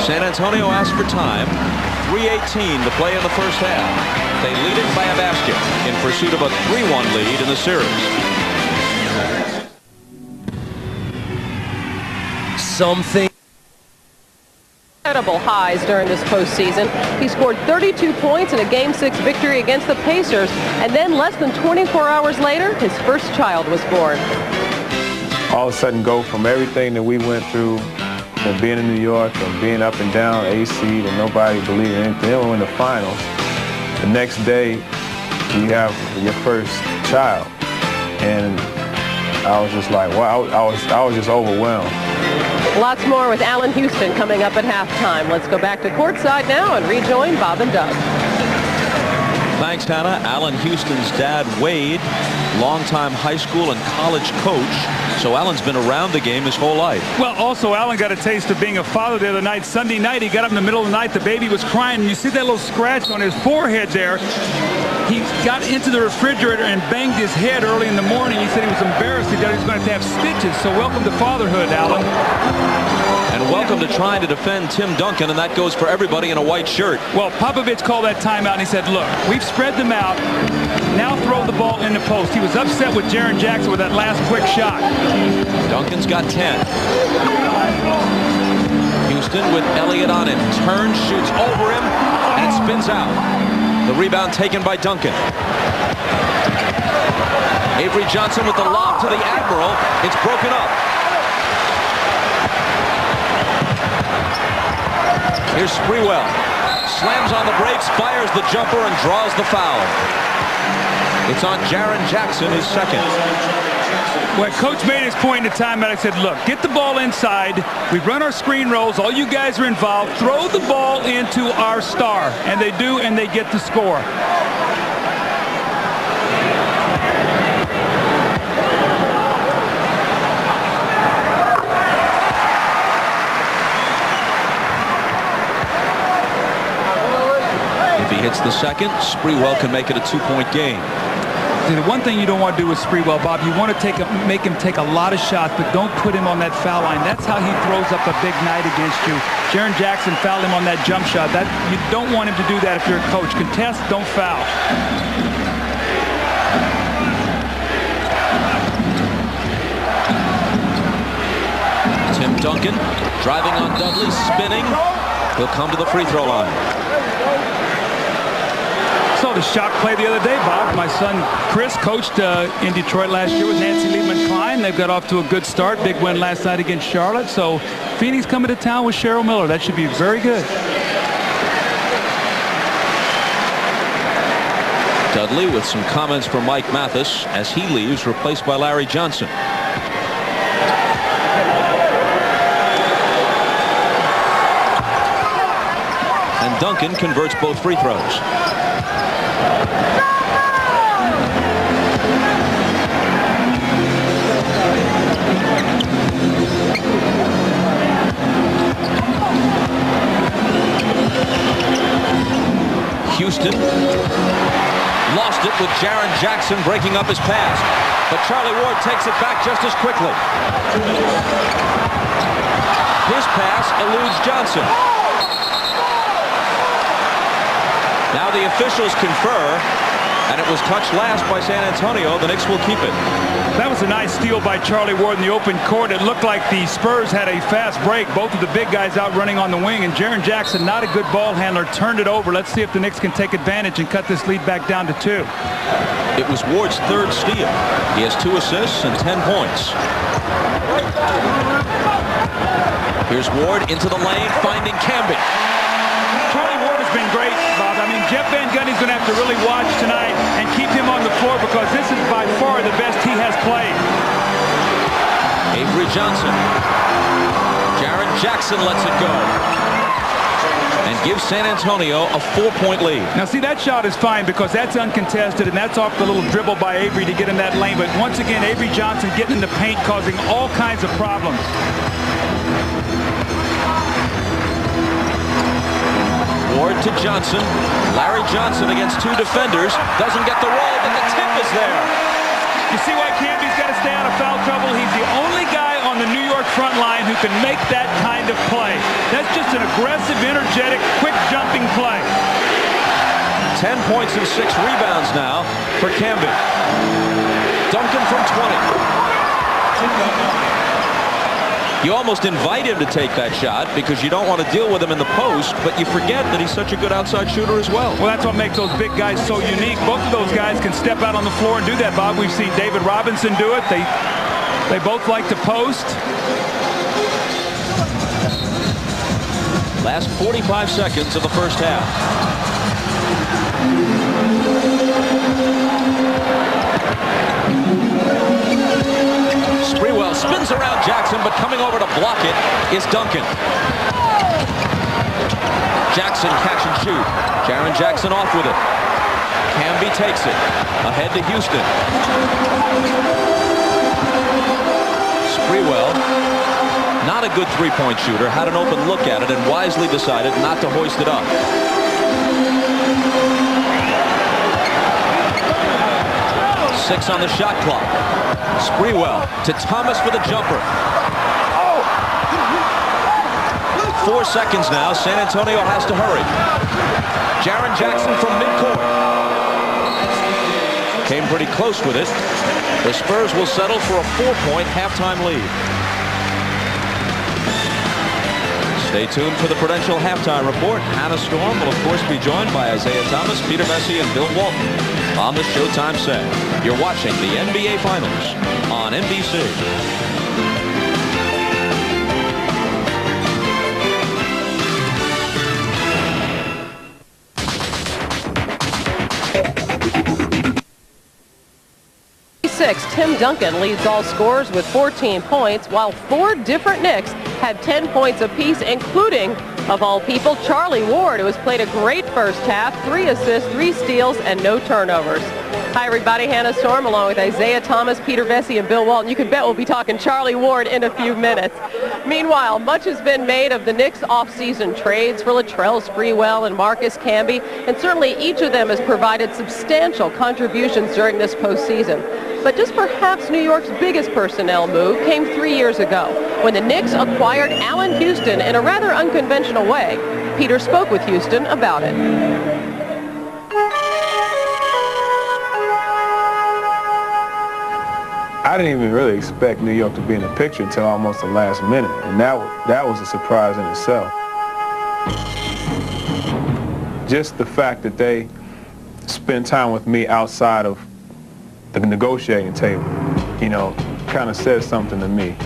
Speaker 2: San Antonio asked for time. 3:18 to play in the first half. They lead it by a basket in pursuit of a 3-1 lead in the series.
Speaker 9: Something.
Speaker 11: Incredible highs during this postseason. He scored 32 points in a Game 6 victory against the Pacers, and then less than 24 hours later, his first child was born.
Speaker 12: All of a sudden go from everything that we went through, from being in New York, from being up and down, AC, and nobody believed in anything. Then we're in the finals. The next day, you have your first child, and I was just like, wow, I was just overwhelmed.
Speaker 11: Lots more with Allen Houston coming up at halftime. Let's go back to courtside now and rejoin Bob and Doug.
Speaker 2: Thanks, Hannah. Allen Houston's dad, Wade, longtime high school and college coach. So Allen's been around the game his whole life.
Speaker 6: Well, also, Allen got a taste of being a father the other night. Sunday night, he got up in the middle of the night. The baby was crying. And you see that little scratch on his forehead there. He got into the refrigerator and banged his head early in the morning. He said he was embarrassed. He thought he was going to have stitches. So welcome to fatherhood, Allen.
Speaker 2: And welcome to trying to defend Tim Duncan, and that goes for everybody in a white shirt.
Speaker 6: Well, Popovich called that timeout, and he said, look, we've spread them out. Now throw the ball in the post. He was upset with Jaren Jackson with that last quick shot.
Speaker 2: Duncan's got 10. Houston with Elliott on it. Turns, shoots over him, and it spins out. The rebound taken by Duncan. Avery Johnson with the lob to the Admiral. It's broken up. Here's Sprewell. Slams on the brakes, fires the jumper, and draws the foul. It's on Jaren Jackson, his second.
Speaker 6: When Coach made his point in the timeout, I said, look, get the ball inside. We run our screen rolls. All you guys are involved. Throw the ball into our star. And they do, and they get the score.
Speaker 2: If he hits the second, Sprewell can make it a 2-point game.
Speaker 6: See, the one thing you don't want to do with Sprewell, Bob, you want to make him take a lot of shots, but don't put him on that foul line. That's how he throws up a big night against you. Jaren Jackson fouled him on that jump shot. You don't want him to do that if you're a coach. Contest, don't foul.
Speaker 2: Tim Duncan driving on Dudley, spinning. He'll come to the free throw line.
Speaker 6: Saw the shot play the other day, Bob. My son Chris coached in Detroit last year with Nancy Lieberman-Klein. They've got off to a good start. Big win last night against Charlotte. So Phoenix coming to town with Cheryl Miller. That should be very good.
Speaker 2: Dudley with some comments from Mike Mathis as he leaves, replaced by Larry Johnson. And Duncan converts both free throws. Houston lost it with Jaren Jackson breaking up his pass, but Charlie Ward takes it back just as quickly. His pass eludes Johnson. Now the officials confer, and it was touched last by San Antonio. The Knicks will keep it.
Speaker 6: That was a nice steal by Charlie Ward in the open court. It looked like the Spurs had a fast break. Both of the big guys out running on the wing, and Jaren Jackson, not a good ball handler, turned it over. Let's see if the Knicks can take advantage and cut this lead back down to 2.
Speaker 2: It was Ward's third steal. He has 2 assists and 10 points. Here's Ward into the lane, finding Camby.
Speaker 6: Charlie Ward has been great, Bob. I mean, Jeff Van Gundy's going to have to really watch tonight and keep him on the floor because this is by far the best he has played.
Speaker 2: Avery Johnson. Jaren Jackson lets it go and gives San Antonio a 4-point lead.
Speaker 6: Now, see, that shot is fine because that's uncontested, and that's off the little dribble by Avery to get in that lane. But once again, Avery Johnson getting in the paint, causing all kinds of problems.
Speaker 2: Ward to Johnson. Larry Johnson against 2 defenders. Doesn't get the roll, but the tip is there.
Speaker 6: You see why Camby's got to stay out of foul trouble? He's the only guy on the New York York front line who can make that kind of play. That's just an aggressive, energetic, quick jumping play.
Speaker 2: 10 points and 6 rebounds now for Camby. Duncan from 20. You almost invite him to take that shot because you don't want to deal with him in the post, but you forget that he's such a good outside shooter as well.
Speaker 6: Well, that's what makes those big guys so unique. Both of those guys can step out on the floor and do that, Bob. We've seen David Robinson do it. They both like to post.
Speaker 2: Last 45 seconds of the first half. Sprewell spins around Jackson, but coming over to block it is Duncan. Jackson catch and shoot. Jaren Jackson off with it. Camby takes it. Ahead to Houston. Sprewell, not a good three-point shooter, had an open look at it and wisely decided not to hoist it up. Six on the shot clock. Sprewell to Thomas for the jumper. 4 seconds now. San Antonio has to hurry. Jaren Jackson from midcourt. Came pretty close with it. The Spurs will settle for a 4-point halftime lead. Stay tuned for the Prudential halftime report. Hannah Storm will, of course, be joined by Isaiah Thomas, Peter Vesey, and Bill Walton on the Showtime set. You're watching the NBA Finals on NBC.
Speaker 11: Tim Duncan leads all scorers with 14 points, while 4 different Knicks had 10 points apiece, including, of all people, Charlie Ward, who has played a great first half, 3 assists, 3 steals, and no turnovers. Hi, everybody. Hannah Storm, along with Isaiah Thomas, Peter Vesey, and Bill Walton. You can bet we'll be talking Charlie Ward in a few minutes. Meanwhile, much has been made of the Knicks' off-season trades for Latrell Sprewell and Marcus Camby, and certainly each of them has provided substantial contributions during this postseason. But just perhaps New York's biggest personnel move came 3 years ago, when the Knicks acquired Allen Houston in a rather unconventional way. Peter spoke with Houston about it.
Speaker 12: I didn't even really expect New York to be in the picture until almost the last minute, and that was a surprise in itself. Just the fact that they spend time with me outside of the negotiating table, kind of says something to me.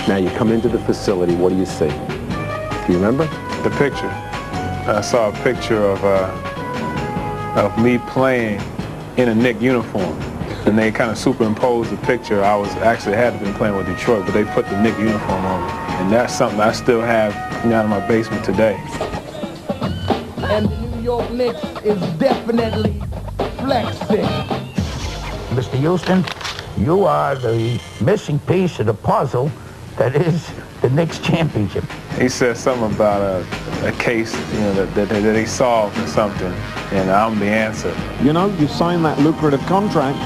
Speaker 13: Now you come into the facility, what do you see? Do you remember?
Speaker 12: The picture. I saw a picture of me playing in a Knicks uniform, and they kind of superimposed the picture. I had been playing with Detroit, but they put the Knicks uniform on me, and that's something I still have out in my basement today.
Speaker 14: And the New York Knicks is definitely flexing.
Speaker 15: Mr. Houston, you are the missing piece of the puzzle that is the Knicks championship.
Speaker 12: He said something about a case, that he solved or something, and I'm the answer.
Speaker 16: You sign that lucrative contract,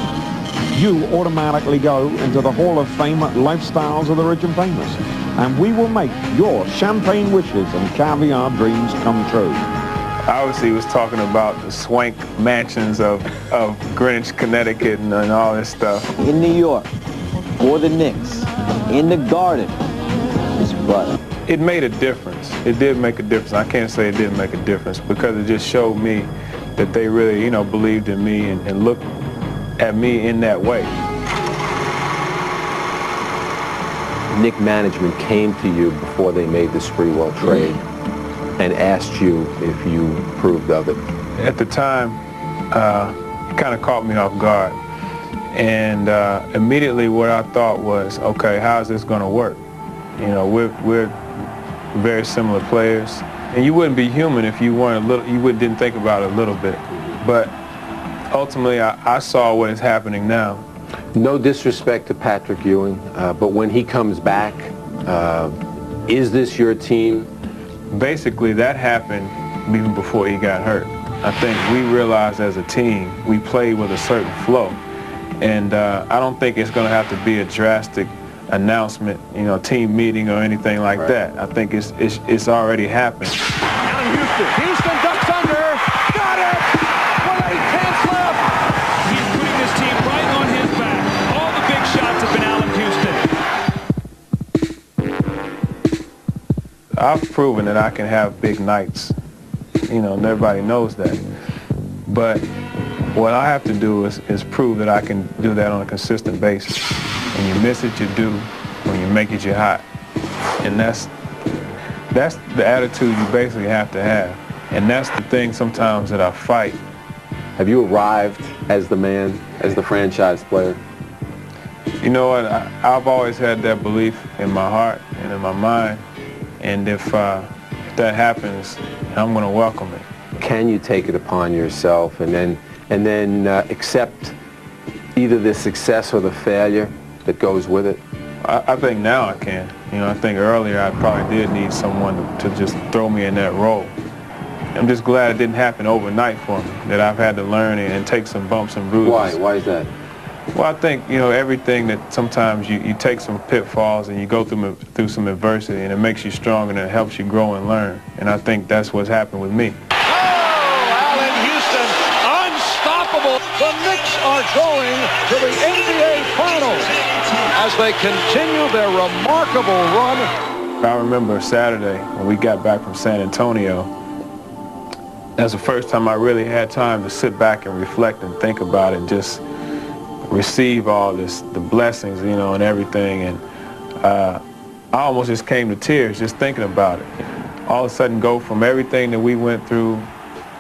Speaker 16: you automatically go into the Hall of Fame Lifestyles of the Rich and Famous. And we will make your champagne wishes and caviar dreams come true.
Speaker 12: Obviously, he was talking about the swank mansions of Greenwich, Connecticut, and all this stuff.
Speaker 17: In New York, for the Knicks, in the Garden, it's butter.
Speaker 12: It made a difference. It did make a difference. I can't say it didn't make a difference because it just showed me that they really, believed in me and looked at me in that way.
Speaker 13: Knicks management came to you before they made the Sprewell trade and asked you if you approved of it.
Speaker 12: At the time, it kind of caught me off guard. And immediately what I thought was, okay, how is this going to work? We're very similar players. And you wouldn't be human if you didn't think about it a little bit. But ultimately, I saw what is happening now.
Speaker 13: No disrespect to Patrick Ewing, but when he comes back, is this your team?
Speaker 12: Basically, that happened even before he got hurt. I think we realized as a team, we played with a certain flow. And I don't think it's going to have to be a drastic announcement, team meeting or anything like that. I think it's already happened.
Speaker 3: Houston ducks under. Got it! With 8/10 left.
Speaker 6: He's putting this team right on his back. All the big shots have been Allen Houston.
Speaker 12: I've proven that I can have big nights. And everybody knows that. But what I have to do is prove that I can do that on a consistent basis. When you miss it, you do. When you make it, you're hot. And that's the attitude you basically have to have. And that's the thing sometimes that I fight.
Speaker 13: Have you arrived as the man, as the franchise player?
Speaker 12: You know what? I've always had that belief in my heart and in my mind. And if that happens, I'm going to welcome it.
Speaker 13: Can you take it upon yourself and then accept either the success or the failure that goes with it?
Speaker 12: I think now I can. I think earlier I probably did need someone to just throw me in that role. I'm just glad it didn't happen overnight for me, that I've had to learn and take some bumps and bruises.
Speaker 13: Why? Why is that?
Speaker 12: Well, I think, everything that sometimes you take some pitfalls and you go through some adversity, and it makes you stronger and it helps you grow and learn. And I think that's what's happened with me.
Speaker 3: Allen Houston, unstoppable. The Knicks are going to the NBA Finals as they continue their remarkable run.
Speaker 12: I remember Saturday when we got back from San Antonio. That's the first time I really had time to sit back and reflect and think about it, just receive all this, the blessings, and everything. And I almost just came to tears just thinking about it. All of a sudden go from everything that we went through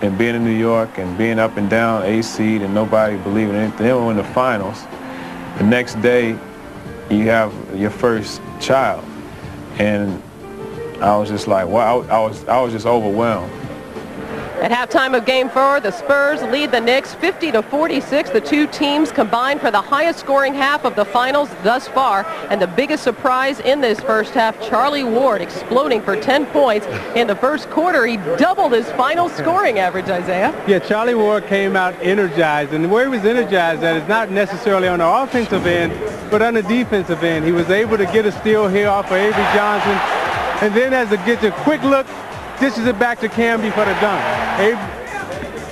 Speaker 12: and being in New York and being up and down A-seed and nobody believing anything. Then we're in the finals. The next day, you have your first child. And I was just like, wow, I was just overwhelmed.
Speaker 11: At halftime of Game 4, the Spurs lead the Knicks 50-46. The two teams combined for the highest scoring half of the finals thus far. And the biggest surprise in this first half, Charlie Ward exploding for 10 points in the first quarter. He doubled his final scoring average, Isaiah.
Speaker 7: Yeah, Charlie Ward came out energized. And where he was energized at is not necessarily on the offensive end, but on the defensive end. He was able to get a steal here off of Avery Johnson. And then as it gets a quick look, dishes it back to Camby for the dunk.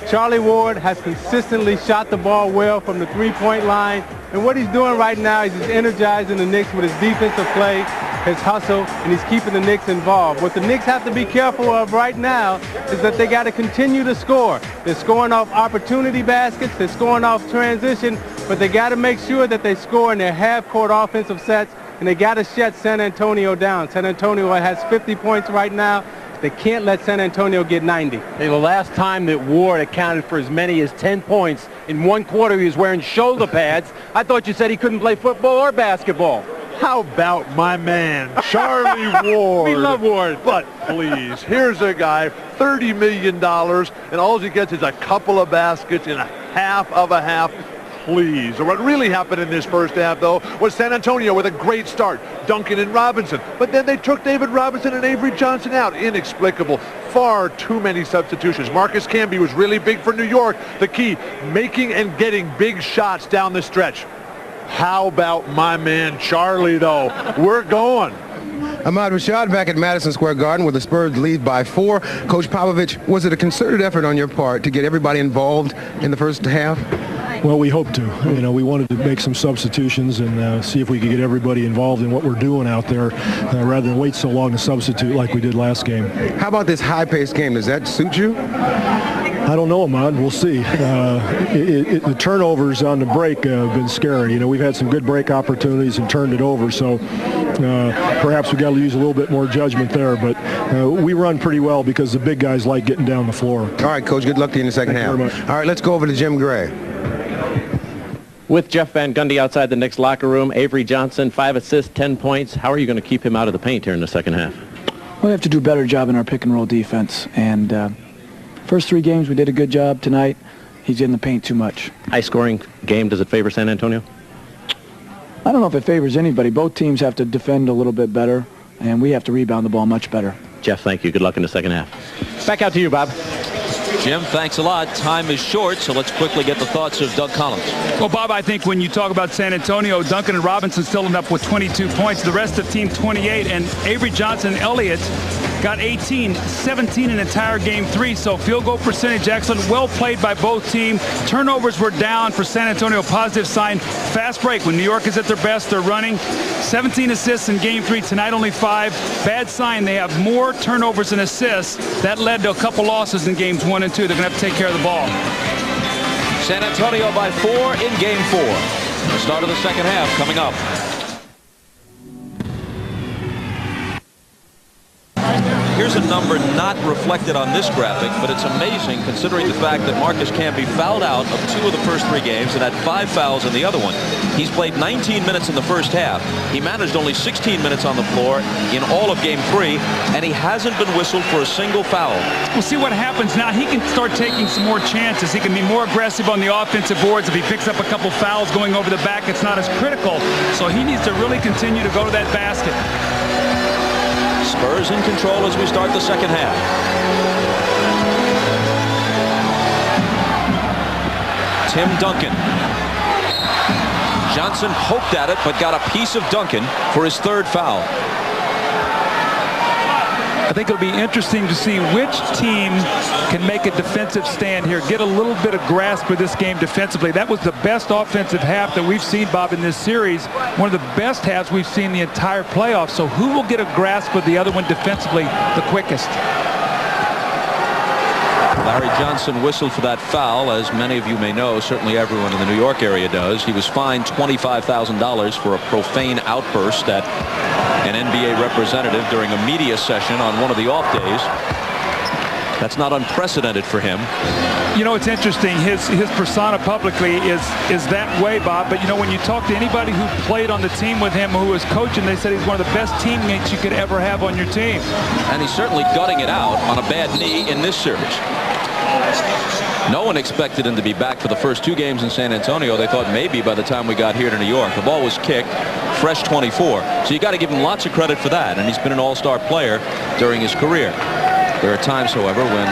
Speaker 7: Charlie Ward has consistently shot the ball well from the three-point line. And what he's doing right now is he's energizing the Knicks with his defensive play, his hustle, and he's keeping the Knicks involved. What the Knicks have to be careful of right now is that they got to continue to score. They're scoring off opportunity baskets, they're scoring off transition, but they got to make sure that they score in their half-court offensive sets, and they got to shut San Antonio down. San Antonio has 50 points right now. They can't let San Antonio get 90.
Speaker 9: Hey, the last time that Ward accounted for as many as 10 points in one quarter, he was wearing shoulder pads. I thought you said he couldn't play football or basketball.
Speaker 3: How about my man, Charlie Ward?
Speaker 9: We love Ward.
Speaker 3: But please, here's a guy, $30 million, and all he gets is a couple of baskets in a half of a half. Please. What really happened in this first half, though, was San Antonio with a great start, Duncan and Robinson. But then they took David Robinson and Avery Johnson out. Inexplicable. Far too many substitutions. Marcus Camby was really big for New York. The key, making and getting big shots down the stretch. How about my man Charlie, though? We're going.
Speaker 18: Ahmad Rashad back at Madison Square Garden where the Spurs lead by 4. Coach Popovich, was it a concerted effort on your part to get everybody involved in the first half?
Speaker 19: Well, we hope to. We wanted to make some substitutions and see if we could get everybody involved in what we're doing out there rather than wait so long to substitute like we did last game.
Speaker 18: How about this high-paced game? Does that suit you?
Speaker 19: I don't know, Ahmad. We'll see. The turnovers on the break have been scary. We've had some good break opportunities and turned it over, so perhaps we got to use a little bit more judgment there. But we run pretty well because the big guys like getting down the floor.
Speaker 18: All right, Coach. Good luck to you in the second half.
Speaker 19: Very much.
Speaker 18: All right, let's go over to Jim Gray.
Speaker 8: With Jeff Van Gundy outside the Knicks locker room, Avery Johnson, 5 assists, 10 points. How are you going to keep him out of the paint here in the second half?
Speaker 1: We have to do a better job in our pick-and-roll defense. And first 3 games, we did a good job. Tonight, he's in the paint too much.
Speaker 8: High-scoring game. Does it favor San Antonio?
Speaker 1: I don't know if it favors anybody. Both teams have to defend a little bit better, and we have to rebound the ball much better.
Speaker 8: Jeff, thank you. Good luck in the second half. Back out to you, Bob.
Speaker 2: Jim, thanks a lot. Time is short, so let's quickly get the thoughts of Doug Collins.
Speaker 6: Well, Bob, I think when you talk about San Antonio, Duncan and Robinson still end up with 22 points. The rest of team 28, and Avery Johnson and Elliott got 18, 17 in entire game 3. So field goal percentage excellent. Well played by both teams. Turnovers were down for San Antonio. Positive sign. Fast break. When New York is at their best, they're running. 17 assists in game 3. Tonight only 5. Bad sign. They have more turnovers and assists. That led to a couple losses in games 1 and 2. They're going to have to take care of the ball.
Speaker 2: San Antonio by 4 in game 4. The start of the second half coming up. Here's a number not reflected on this graphic, but it's amazing considering the fact that Marcus Camby fouled out of 2 of the first 3 games and had 5 fouls in the other one. He's played 19 minutes in the first half. He managed only 16 minutes on the floor in all of game 3, and he hasn't been whistled for a single foul.
Speaker 6: We'll see what happens now. He can start taking some more chances. He can be more aggressive on the offensive boards. If he picks up a couple fouls going over the back, it's not as critical. So he needs to really continue to go to that basket.
Speaker 2: Spurs in control as we start the second half. Tim Duncan. Johnson poked at it, but got a piece of Duncan for his 3rd foul.
Speaker 6: I think it'll be interesting to see which team can make a defensive stand here, get a little bit of grasp of this game defensively. That was the best offensive half that we've seen, Bob, in this series. One of the best halves we've seen the entire playoffs. So who will get a grasp of the other one defensively the quickest?
Speaker 2: Larry Johnson whistled for that foul, as many of you may know, certainly everyone in the New York area does. He was fined $25,000 for a profane outburst at an NBA representative during a media session on one of the off days. That's not unprecedented for him.
Speaker 6: You know, it's interesting. His persona publicly is that way, Bob. But, you know, when you talk to anybody who played on the team with him, who was coaching, they said he's one of the best teammates you could ever have on your team.
Speaker 2: And he's certainly gutting it out on a bad knee in this series. No one expected him to be back for the first 2 games in San Antonio. They thought maybe by the time we got here to New York. The ball was kicked, fresh 24. So you got to give him lots of credit for that. And he's been an all-star player during his career. There are times, however, when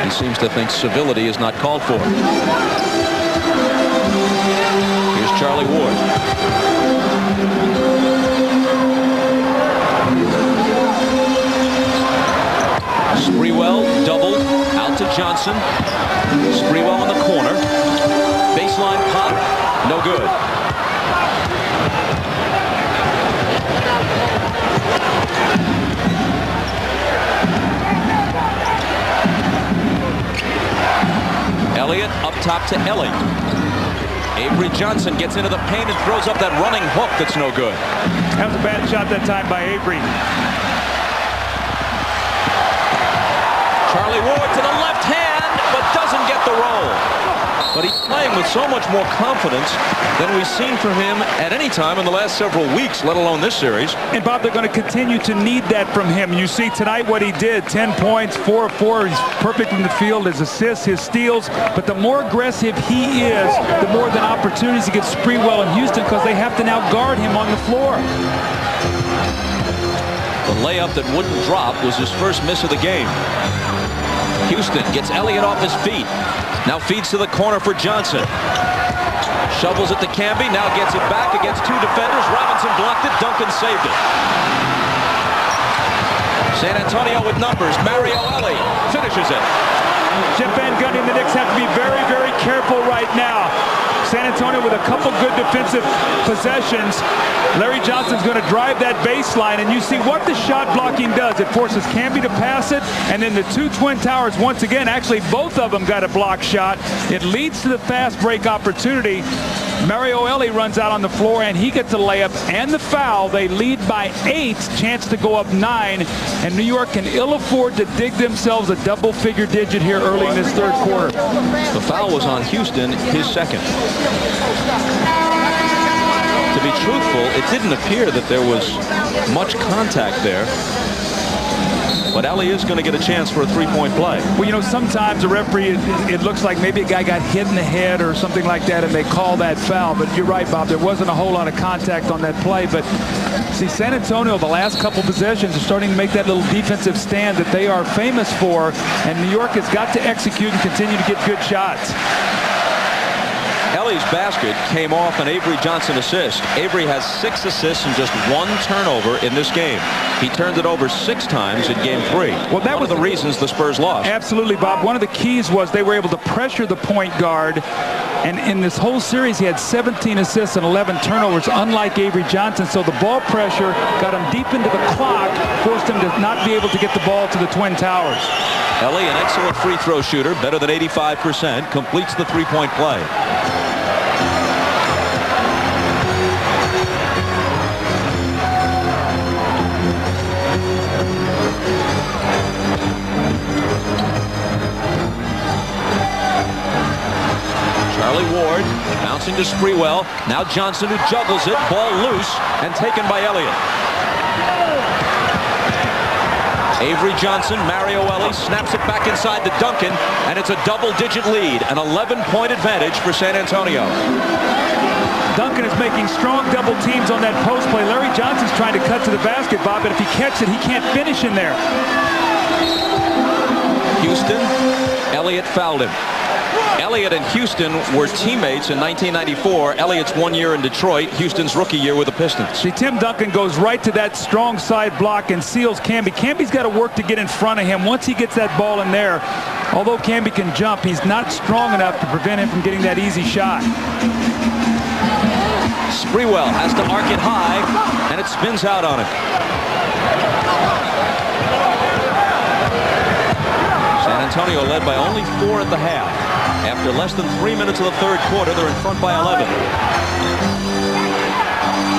Speaker 2: he seems to think civility is not called for. Here's Charlie Ward. Sprewell doubled out to Johnson. Sprewell in the corner. Baseline pop. No good. Elliott up top to Ellie. Avery Johnson gets into the paint and throws up that running hook that's no good.
Speaker 6: That was a bad shot that time by Avery.
Speaker 2: Charlie Ward to the left hand, but doesn't get the roll. But he's playing with so much more confidence than we've seen from him at any time in the last several weeks, let alone this series.
Speaker 6: And, Bob, they're going to continue to need that from him. You see tonight what he did, 10 points, 4 of 4. He's perfect in the field, his assists, his steals. But the more aggressive he is, the more than opportunities to get Sprewell in Houston, because they have to now guard him on the floor.
Speaker 2: The layup that wouldn't drop was his first miss of the game. Houston gets Elliott off his feet. Now feeds to the corner for Johnson. Shovels it to Camby. Now gets it back against 2 defenders. Robinson blocked it. Duncan saved it. San Antonio with numbers. Mario Ellie finishes it.
Speaker 6: Jeff Van Gundy and the Knicks have to be very, very careful right now. San Antonio with a couple good defensive possessions. Larry Johnson's going to drive that baseline, and you see what the shot blocking does. It forces Camby to pass it, and then the 2 Twin Towers, once again, actually both of them got a block shot. It leads to the fast break opportunity. Mario Ellie runs out on the floor, and he gets a layup and the foul. They lead by 8, chance to go up 9, and New York can ill afford to dig themselves a double-figure digit here early in this 3rd quarter.
Speaker 2: The foul was on Houston, his 2nd. To be truthful, it didn't appear that there was much contact there. but Ellie is going to get a chance for a three-point play.
Speaker 6: Well, you know, sometimes a referee, it looks like maybe a guy got hit in the head or something like that, and they call that foul. But you're right, Bob. There wasn't a whole lot of contact on that play. But see, San Antonio, the last couple possessions, are starting to make that little defensive stand that they are famous for, and New York has got to execute and continue to get good shots.
Speaker 2: Ellie's basket came off an Avery Johnson assist. Avery has 6 assists and just 1 turnover in this game. He turned it over 6 times in game 3. Well, that was the reasons the Spurs lost.
Speaker 6: Absolutely, Bob. One of the keys was they were able to pressure the point guard. And in this whole series, he had 17 assists and 11 turnovers, unlike Avery Johnson. So the ball pressure got him deep into the clock, forced him to not be able to get the ball to the Twin Towers.
Speaker 2: Ellie, an excellent free throw shooter, better than 85%, completes the three-point play. Ward bouncing to Sprewell. Now Johnson, who juggles it, ball loose and taken by Elliott. Avery Johnson, Mario Ellie snaps it back inside to Duncan, and it's a double-digit lead, an 11-point advantage for San Antonio.
Speaker 6: Duncan is making strong double teams on that post play. Larry Johnson's trying to cut to the basket, Bob, but if he catches it, he can't finish in there.
Speaker 2: Houston, Elliott fouled him. Elliott and Houston were teammates in 1994. Elliott's 1 year in Detroit, Houston's rookie year with the Pistons.
Speaker 6: See, Tim Duncan goes right to that strong side block and seals Camby. Camby's got to work to get in front of him. Once he gets that ball in there, although Camby can jump, he's not strong enough to prevent him from getting that easy shot.
Speaker 2: Sprewell has to arc it high, and it spins out on him. San Antonio led by only 4 at the half. After less than 3 minutes of the third quarter, they're in front by 11.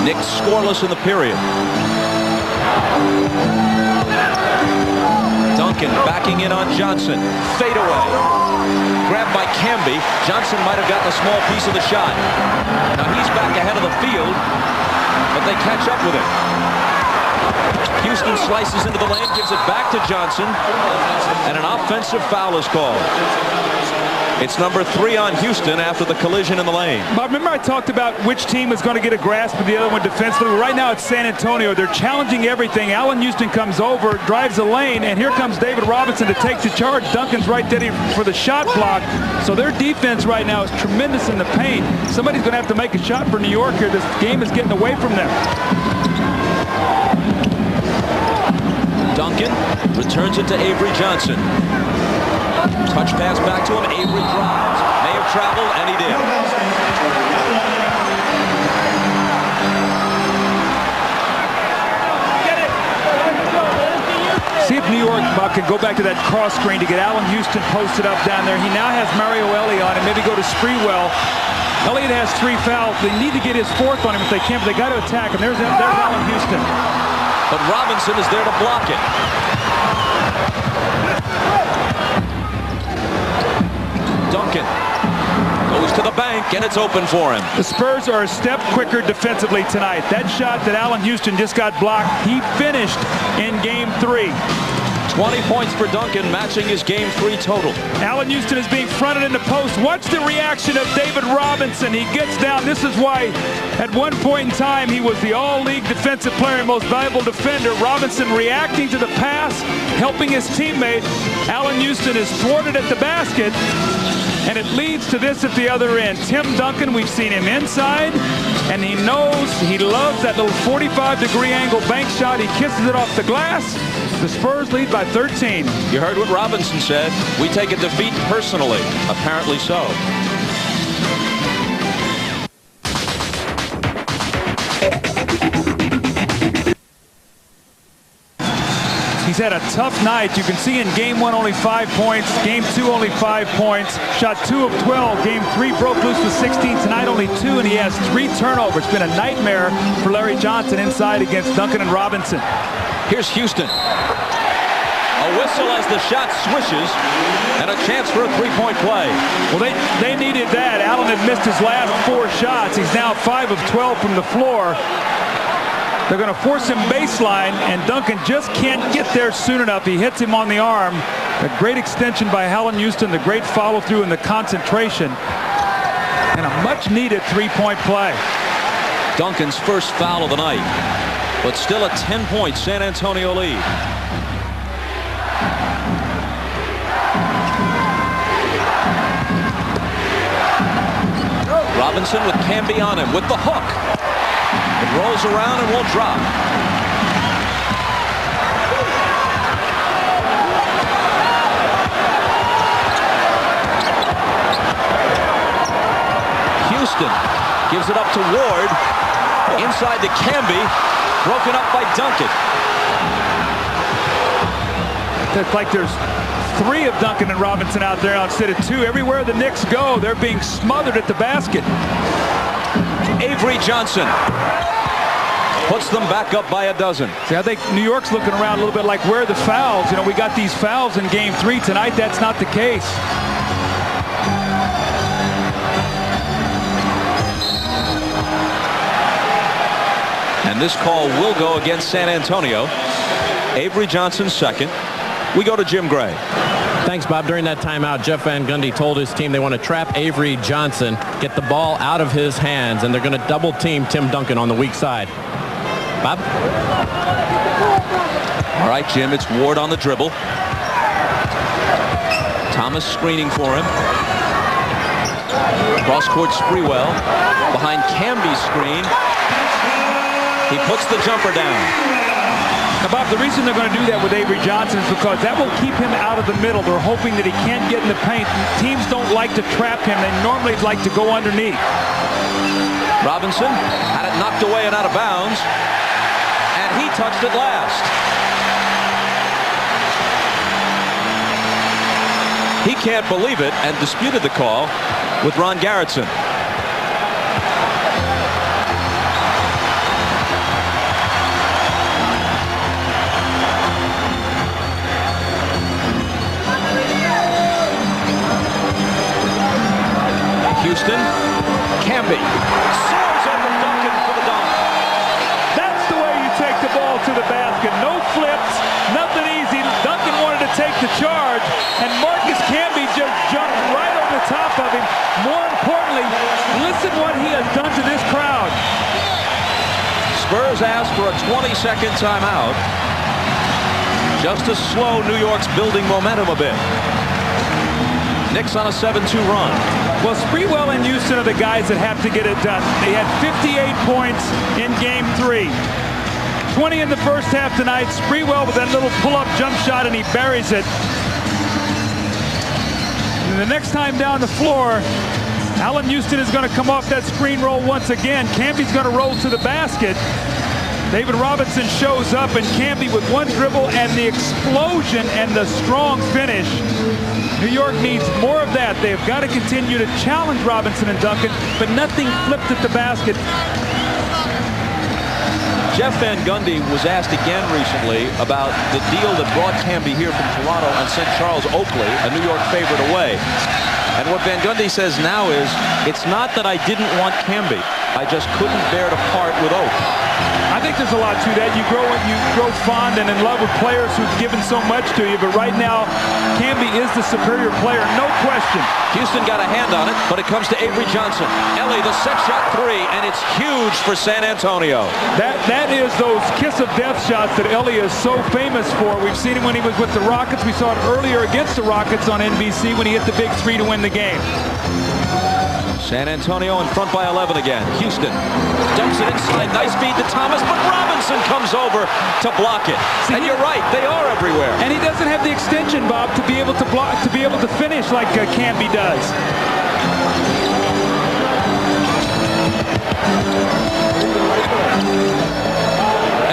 Speaker 2: Knicks scoreless in the period. Duncan backing in on Johnson. Fade away. Grabbed by Camby. Johnson might have gotten a small piece of the shot. Now he's back ahead of the field, but they catch up with him. Houston slices into the lane, gives it back to Johnson, and an offensive foul is called. It's number 3 on Houston after the collision in the lane.
Speaker 6: Bob, remember I talked about which team is going to get a grasp of the other one defensively? Right now it's San Antonio. They're challenging everything. Allen Houston comes over, drives the lane, and here comes David Robinson to take the charge. Duncan's right there for the shot block. So their defense right now is tremendous in the paint. Somebody's going to have to make a shot for New York here. This game is getting away from them.
Speaker 2: Duncan returns it to Avery Johnson. Touch pass back to him. Avery drives. May have traveled, and he did.
Speaker 6: See if New York, Bob, can go back to that cross screen to get Allen Houston posted up down there. He now has Mario Ellie on him. Maybe go to Sprewell. Elliott has 3 fouls. They need to get his 4th on him if they can, but they got to attack him. There's Allen Houston.
Speaker 2: But Robinson is there to block it. Duncan goes to the bank, and it's open for him.
Speaker 6: The Spurs are a step quicker defensively tonight. That shot that Allen Houston just got blocked, he finished in game 3.
Speaker 2: 20 points for Duncan, matching his game 3 total.
Speaker 6: Allen Houston is being fronted in the post. Watch the reaction of David Robinson. He gets down. This is why at one point in time he was the all-league defensive player and most valuable defender. Robinson reacting to the pass, helping his teammate. Allen Houston is thwarted at the basket, and it leads to this at the other end. Tim Duncan, we've seen him inside, and he knows he loves that little 45-degree angle bank shot. He kisses it off the glass. The Spurs lead by 13.
Speaker 2: You heard what Robinson said. We take a defeat personally. Apparently so.
Speaker 6: He's had a tough night. You can see in game 1 only 5 points. Game 2 only 5 points. Shot 2 of 12. Game 3 broke loose with 16. Tonight only 2, and he has 3 turnovers. It's been a nightmare for Larry Johnson inside against Duncan and Robinson.
Speaker 2: Here's Houston. A whistle as the shot swishes, and a chance for a 3-point play.
Speaker 6: Well, they needed that. Allen had missed his last 4 shots. He's now 5 of 12 from the floor. They're going to force him baseline, and Duncan just can't get there soon enough. He hits him on the arm. A great extension by Allen Houston, the great follow-through and the concentration, and a much-needed three-point play.
Speaker 2: Duncan's first foul of the night, but still a 10-point San Antonio lead. Robinson with Camby on him with the hook. It rolls around and won't drop. Houston gives it up to Ward. Inside to Camby. Broken up by Duncan.
Speaker 6: It's like there's 3 of Duncan and Robinson out there instead of 2. Everywhere the Knicks go, they're being smothered at the basket.
Speaker 2: Avery Johnson puts them back up by a dozen.
Speaker 6: See, I think New York's looking around a little bit like, where are the fouls? You know, we got these fouls in Game 3 tonight. That's not the case.
Speaker 2: And this call will go against San Antonio. Avery Johnson second. We go to Jim Gray.
Speaker 8: Thanks, Bob. During that timeout, Jeff Van Gundy told his team they want to trap Avery Johnson, get the ball out of his hands, and they're going to double team Tim Duncan on the weak side. Bob?
Speaker 2: All right, Jim, it's Ward on the dribble. Thomas screening for him. Cross-court Sprewell behind Camby's screen. He puts the jumper down.
Speaker 6: Now, Bob, the reason they're going to do that with Avery Johnson is because that will keep him out of the middle. They're hoping that he can't get in the paint. Teams don't like to trap him. They normally like to go underneath.
Speaker 2: Robinson had it knocked away and out of bounds, and he touched it last. He can't believe it and disputed the call with Ron Garrettson. Houston, Camby soars over Duncan for the dunk.
Speaker 6: That's the way you take the ball to the basket. No flips, nothing easy. Duncan wanted to take the charge, and Marcus Camby just jumped right over the top of him. More importantly, listen what he has done to this crowd.
Speaker 2: Spurs asked for a 20-second timeout just to slow New York's building momentum a bit. Knicks on a 7-2 run.
Speaker 6: Well, Sprewell and Houston are the guys that have to get it done. They had 58 points in Game 3. 20 in the first half tonight. Sprewell with that little pull-up jump shot, and he buries it. And the next time down the floor, Allen Houston is going to come off that screen roll once again. Camby's going to roll to the basket. David Robinson shows up, and Camby with one dribble and the explosion and the strong finish. New York needs more of that. They've got to continue to challenge Robinson and Duncan, but nothing flipped at the basket.
Speaker 2: Jeff Van Gundy was asked again recently about the deal that brought Camby here from Toronto and sent Charles Oakley, a New York favorite, away. And what Van Gundy says now is, it's not that I didn't want Camby. I just couldn't bear to part with Oak.
Speaker 6: I think there's a lot to that. You grow fond and in love with players who've given so much to you, but right now, Camby is the superior player, no question.
Speaker 2: Houston got a hand on it, but it comes to Avery Johnson. Ellie, the set shot 3, and it's huge for San Antonio.
Speaker 6: That is those kiss of death shots that Ellie is so famous for. We've seen him when he was with the Rockets. We saw it earlier against the Rockets on NBC when he hit the big 3 to win the game.
Speaker 2: San Antonio in front by 11 again. Houston dumps it inside. Nice feed to Thomas, but Robinson comes over to block it. And you're right, they are everywhere.
Speaker 6: And he doesn't have the extension, Bob, to be able to block, to be able to finish like Camby does.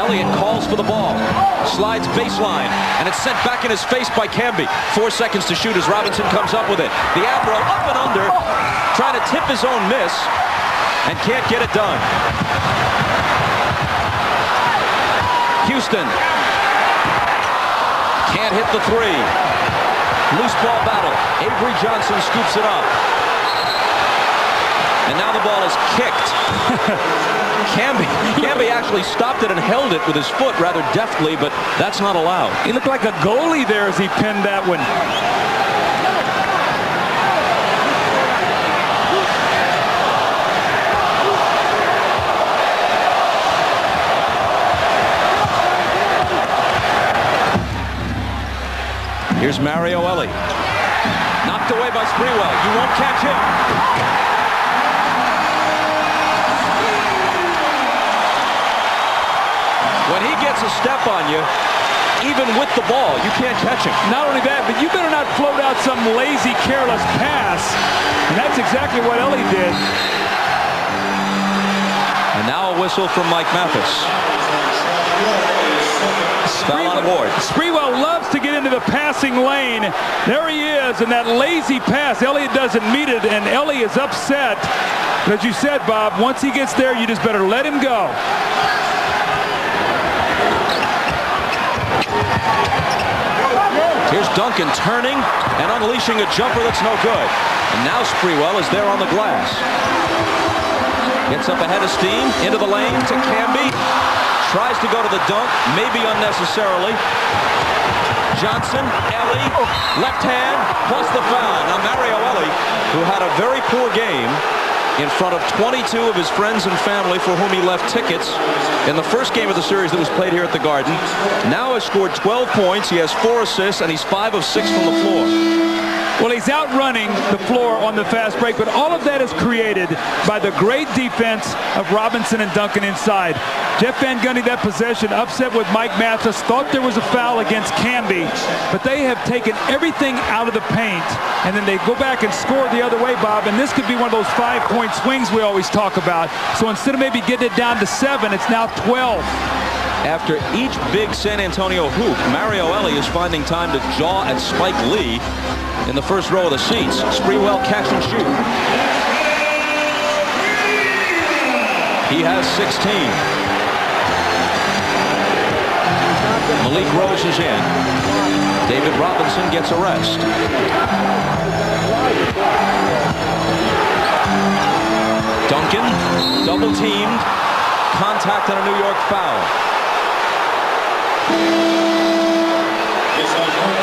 Speaker 2: Elliott calls for the ball. Slides baseline, and it's sent back in his face by Camby. 4 seconds to shoot as Robinson comes up with it. The Avro up and under, trying to tip his own miss, and can't get it done. Houston can't hit the 3. Loose ball battle. Avery Johnson scoops it up. And now the ball is kicked. Camby actually stopped it and held it with his foot rather deftly, but that's not allowed.
Speaker 6: He looked like a goalie there as he pinned that one.
Speaker 2: Here's Mario Ellie. Knocked away by Sprewell. You won't catch him. When he gets a step on you, even with the ball, you can't catch him.
Speaker 6: Not only that, but you better not float out some lazy, careless pass. And that's exactly what Ellie did.
Speaker 2: And now a whistle from Mike Mathis. Foul on Ward.
Speaker 6: Sprewell loves to get into the passing lane. There he is, and that lazy pass. Elliott doesn't meet it, and Ellie is upset. But as you said, Bob, once he gets there, you just better let him go.
Speaker 2: Here's Duncan turning and unleashing a jumper that's no good. And now Sprewell is there on the glass. Gets up ahead of steam, into the lane to Camby. Tries to go to the dunk, maybe unnecessarily. Johnson, Ellie, left hand, plus the foul. Now Mario Ellie, who had a very poor game in front of 22 of his friends and family for whom he left tickets in the first game of the series that was played here at the Garden, now has scored 12 points. He has 4 assists, and he's 5 of 6 from the floor.
Speaker 6: Well, he's outrunning the floor on the fast break, but all of that is created by the great defense of Robinson and Duncan inside. Jeff Van Gundy, that possession, upset with Mike Mathis, thought there was a foul against Camby, but they have taken everything out of the paint, and then they go back and score the other way, Bob, and this could be one of those 5-point swings we always talk about. So instead of maybe getting it down to 7, it's now 12.
Speaker 2: After each big San Antonio hoop, Mario Ellie is finding time to jaw at Spike Lee in the first row of the seats. Sprewell catch and shoot. He has 16. Malik Rose is in. David Robinson gets a rest. Duncan, double teamed, contact and a New York foul.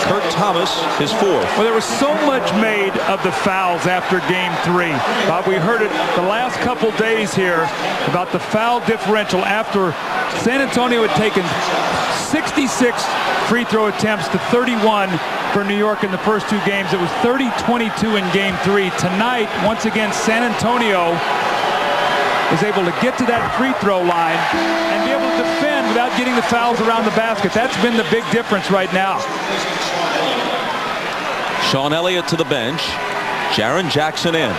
Speaker 2: Kurt Thomas is 4th.
Speaker 6: Well, there was so much made of the fouls after Game 3. Bob, we heard it the last couple days here about the foul differential after San Antonio had taken 66 free throw attempts to 31 for New York in the first 2 games. It was 30-22 in Game 3. Tonight, once again, San Antonio is able to get to that free throw line and be able to defend without getting the fouls around the basket. That's been the big difference right now.
Speaker 2: Sean Elliott to the bench. Jaren Jackson in.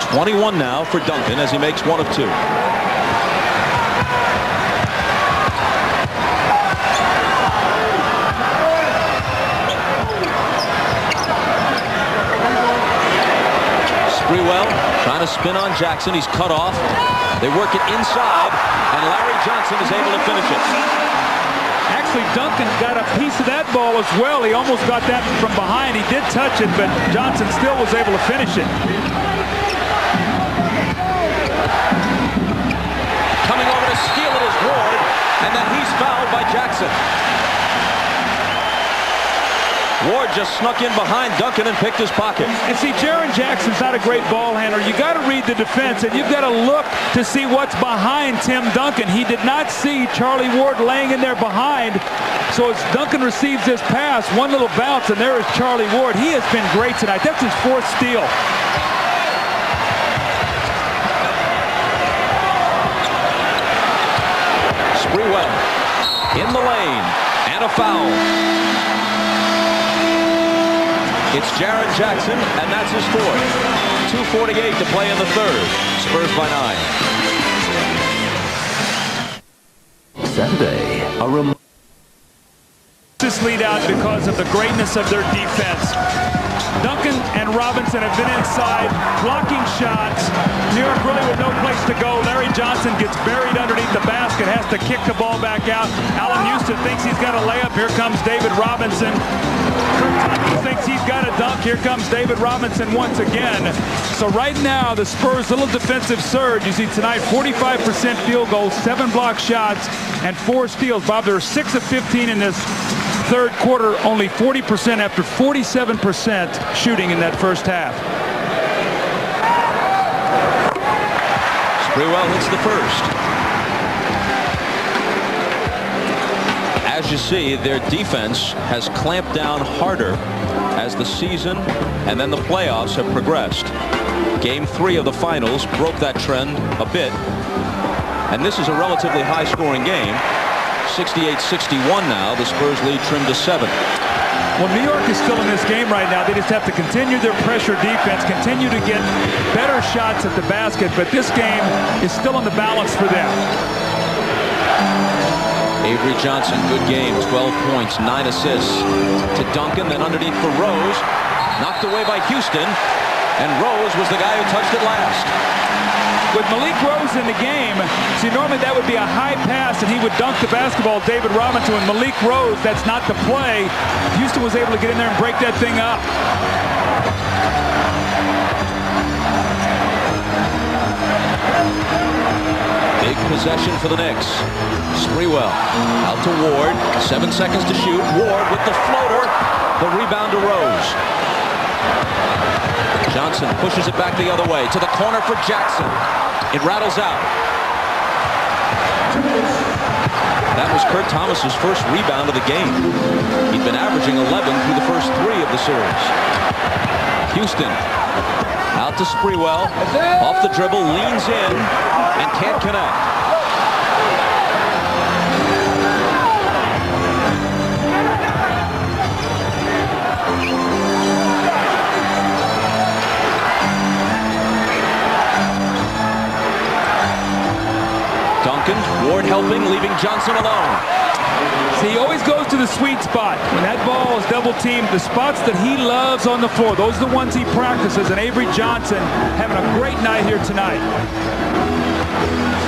Speaker 2: .21 now for Duncan as he makes 1 of 2. Sprewell trying to spin on Jackson. He's cut off. They work it inside, and Larry Johnson is able to finish it.
Speaker 6: Actually, Duncan got a piece of that ball as well. He almost got that from behind. He did touch it, but Johnson still was able to finish it.
Speaker 2: Coming over to steal it is Ward, and then he's fouled by Jackson. Ward just snuck in behind Duncan and picked his pocket.
Speaker 6: And see, Jaren Jackson's not a great ball handler. You got to read the defense, and you've got to look to see what's behind Tim Duncan. He did not see Charlie Ward laying in there behind. So as Duncan receives this pass, one little bounce, and there is Charlie Ward. He has been great tonight. That's his 4th steal.
Speaker 2: Sprewell in the lane, and a foul. It's Jaren Jackson, and that's his 4th. 2:48 to play in the 3rd. Spurs by 9.
Speaker 20: Saturday,
Speaker 6: This lead out because of the greatness of their defense. Duncan and Robinson have been inside, blocking shots. New York really with no place to go. Larry Johnson gets buried underneath the basket, has to kick the ball back out. Allen Houston thinks he's got a layup. Here comes David Robinson. Thomas thinks he's got a dunk. Here comes David Robinson once again. So right now, the Spurs' little defensive surge. You see tonight, 45% field goals, 7 block shots, and 4 steals. Bob, they're 6 of 15 in this third quarter, only 40% after 47% shooting in that first half.
Speaker 2: Sprewell hits the first. As you see, their defense has clamped down harder as the season and then the playoffs have progressed. Game 3 of the finals broke that trend a bit, and this is a relatively high-scoring game. 68-61 now. The Spurs lead trimmed to 7.
Speaker 6: Well, New York is still in this game right now. They just have to continue their pressure defense, continue to get better shots at the basket, but this game is still on the balance for them.
Speaker 2: Avery Johnson, good game, 12 points, 9 assists to Duncan, then underneath for Rose, knocked away by Houston, and Rose was the guy who touched it last.
Speaker 6: With Malik Rose in the game, see, normally that would be a high pass and he would dunk the basketball, David Robinson. With Malik Rose, that's not the play. Houston was able to get in there and break that thing up.
Speaker 2: Big possession for the Knicks. Sprewell out to Ward. 7 seconds to shoot. Ward with the floater. The rebound to Rose. Johnson pushes it back the other way to the corner for Jackson. It rattles out. That was Kurt Thomas's first rebound of the game. He'd been averaging 11 through the first 3 of the series. Houston out to Sprewell. Off the dribble, leans in, and can't connect. Duncan, Ward helping, leaving Johnson alone.
Speaker 6: See, he always goes to the sweet spot. When that ball is double teamed, the spots that he loves on the floor, those are the ones he practices, and Avery Johnson having a great night here tonight.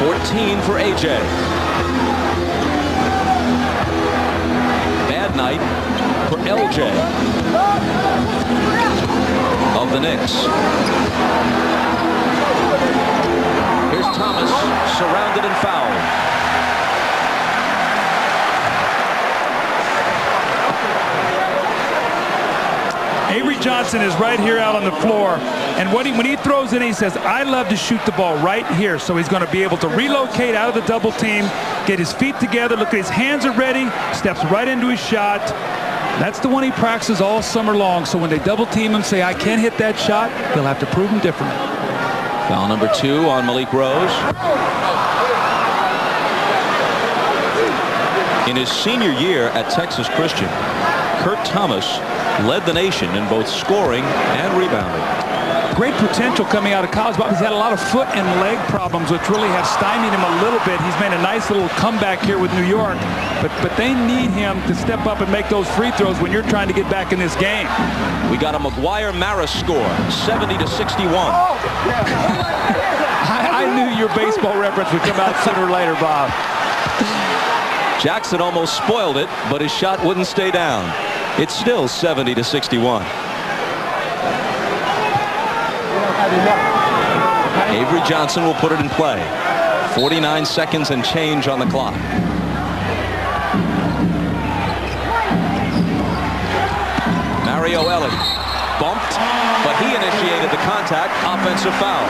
Speaker 2: 14 for AJ. Bad night for LJ of the Knicks. Here's Thomas, surrounded and fouled.
Speaker 6: Avery Johnson is right here out on the floor, and when he throws in, he says, I love to shoot the ball right here. So he's going to be able to relocate out of the double team, get his feet together, look at his hands are ready, steps right into his shot. That's the one he practices all summer long. So when they double team him, say, I can't hit that shot, he'll have to prove him different.
Speaker 2: Foul number 2 on Malik Rose. In his senior year at Texas Christian, Kurt Thomas led the nation in both scoring and rebounding.
Speaker 6: Great potential coming out of college, but he's had a lot of foot and leg problems, which really have stymied him a little bit. He's made a nice little comeback here with New York, but they need him to step up and make those free throws when you're trying to get back in this game.
Speaker 2: We got a McGuire-Maris score, 70-61.
Speaker 6: I knew your baseball reference would come out sooner or later, Bob.
Speaker 2: Jackson almost spoiled it, but his shot wouldn't stay down. It's still 70-61. Avery Johnson will put it in play. 49 seconds and change on the clock. Mario Ellie bumped, but he initiated the contact. Offensive foul.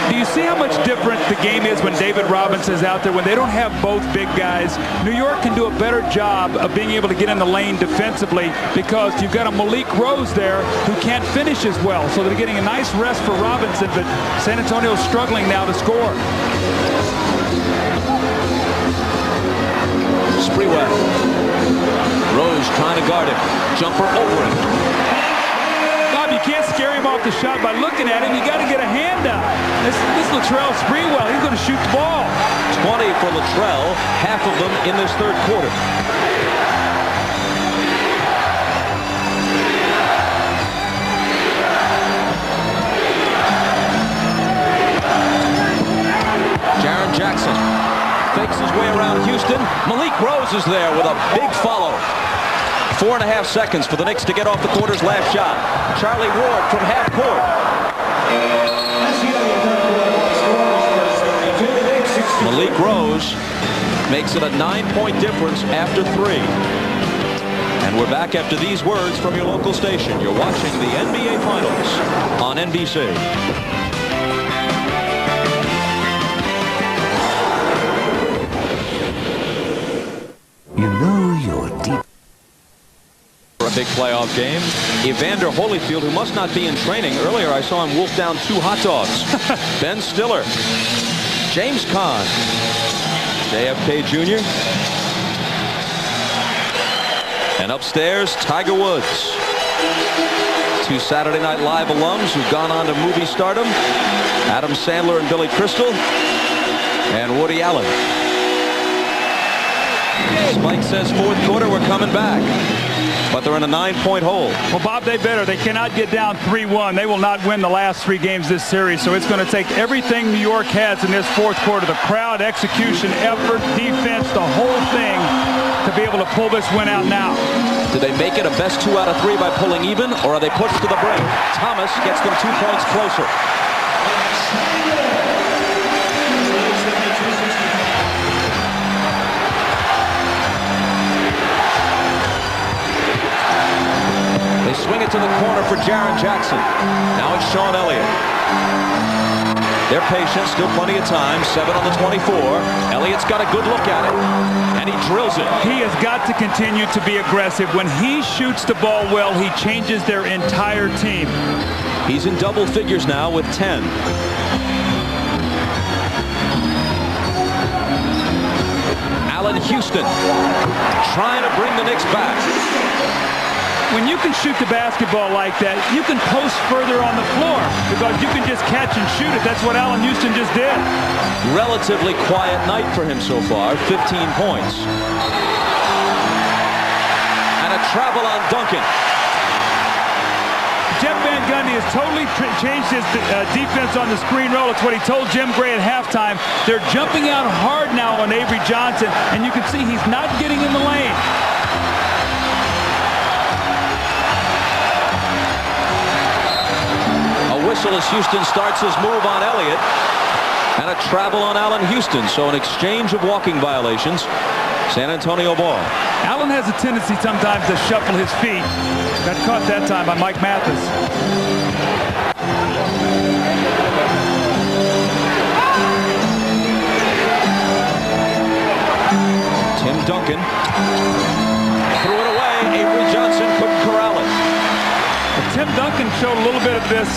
Speaker 6: Do you see how much different the game is when David Robinson's out there, when they don't have both big guys? New York can do a better job of being able to get in the lane defensively because you've got a Malik Rose there who can't finish as well. So they're getting a nice rest for Robinson, but San Antonio's struggling now to score.
Speaker 2: Sprewell. Rose trying to guard him. Jumper over him.
Speaker 6: You can't scare him off the shot by looking at him. You got to get a hand up. This Latrell Sprewell, he's going to shoot the ball.
Speaker 2: 20 for Latrell, half of them in this third quarter. Jaren Jackson fakes his way around Houston. Malik Rose is there with a big follow. 4.5 seconds for the Knicks to get off the quarter's last shot. Charlie Ward from half court. Malik Rose makes it a 9-point difference after 3. And we're back after these words from your local station. You're watching the NBA Finals on NBC.
Speaker 20: You know you're deep.
Speaker 2: For a big playoff game, Evander Holyfield, who must not be in training. Earlier I saw him wolf down 2 hot dogs. Ben Stiller, James Caan, JFK Jr., and upstairs, Tiger Woods. 2 Saturday Night Live alums who've gone on to movie stardom. Adam Sandler and Billy Crystal. And Woody Allen. Spike says 4th quarter, we're coming back. But they're in a 9-point hole.
Speaker 6: Well, Bob, they better. They cannot get down 3-1. They will not win the last 3 games this series. So it's going to take everything New York has in this 4th quarter. The crowd, execution, effort, defense, the whole thing to be able to pull this win out now.
Speaker 2: Do they make it a best 2 out of 3 by pulling even, or are they pushed to the brink? Thomas gets them 2 points closer. They swing it to the corner for Jaren Jackson. Now it's Sean Elliott. They're patient, still plenty of time. 7 on the 24. Elliott's got a good look at it, and he drills it.
Speaker 6: He has got to continue to be aggressive. When he shoots the ball well, he changes their entire team.
Speaker 2: He's in double figures now with 10. Allen Houston trying to bring the Knicks back.
Speaker 6: When you can shoot the basketball like that, you can post further on the floor because you can just catch and shoot it. That's what Allen Houston just did.
Speaker 2: Relatively quiet night for him so far, 15 points. And a travel on Duncan.
Speaker 6: Jeff Van Gundy has totally changed his defense on the screen roll. It's what he told Jim Gray at halftime. They're jumping out hard now on Avery Johnson, and you can see he's not getting in the lane.
Speaker 2: Whistle as Houston starts his move on Elliott, and a travel on Allen Houston. So an exchange of walking violations. San Antonio ball.
Speaker 6: Allen has a tendency sometimes to shuffle his feet. Got caught that time by Mike Mathis.
Speaker 2: Tim Duncan threw it away. Avery Johnson couldn't corral it.
Speaker 6: Tim Duncan showed a little bit of this.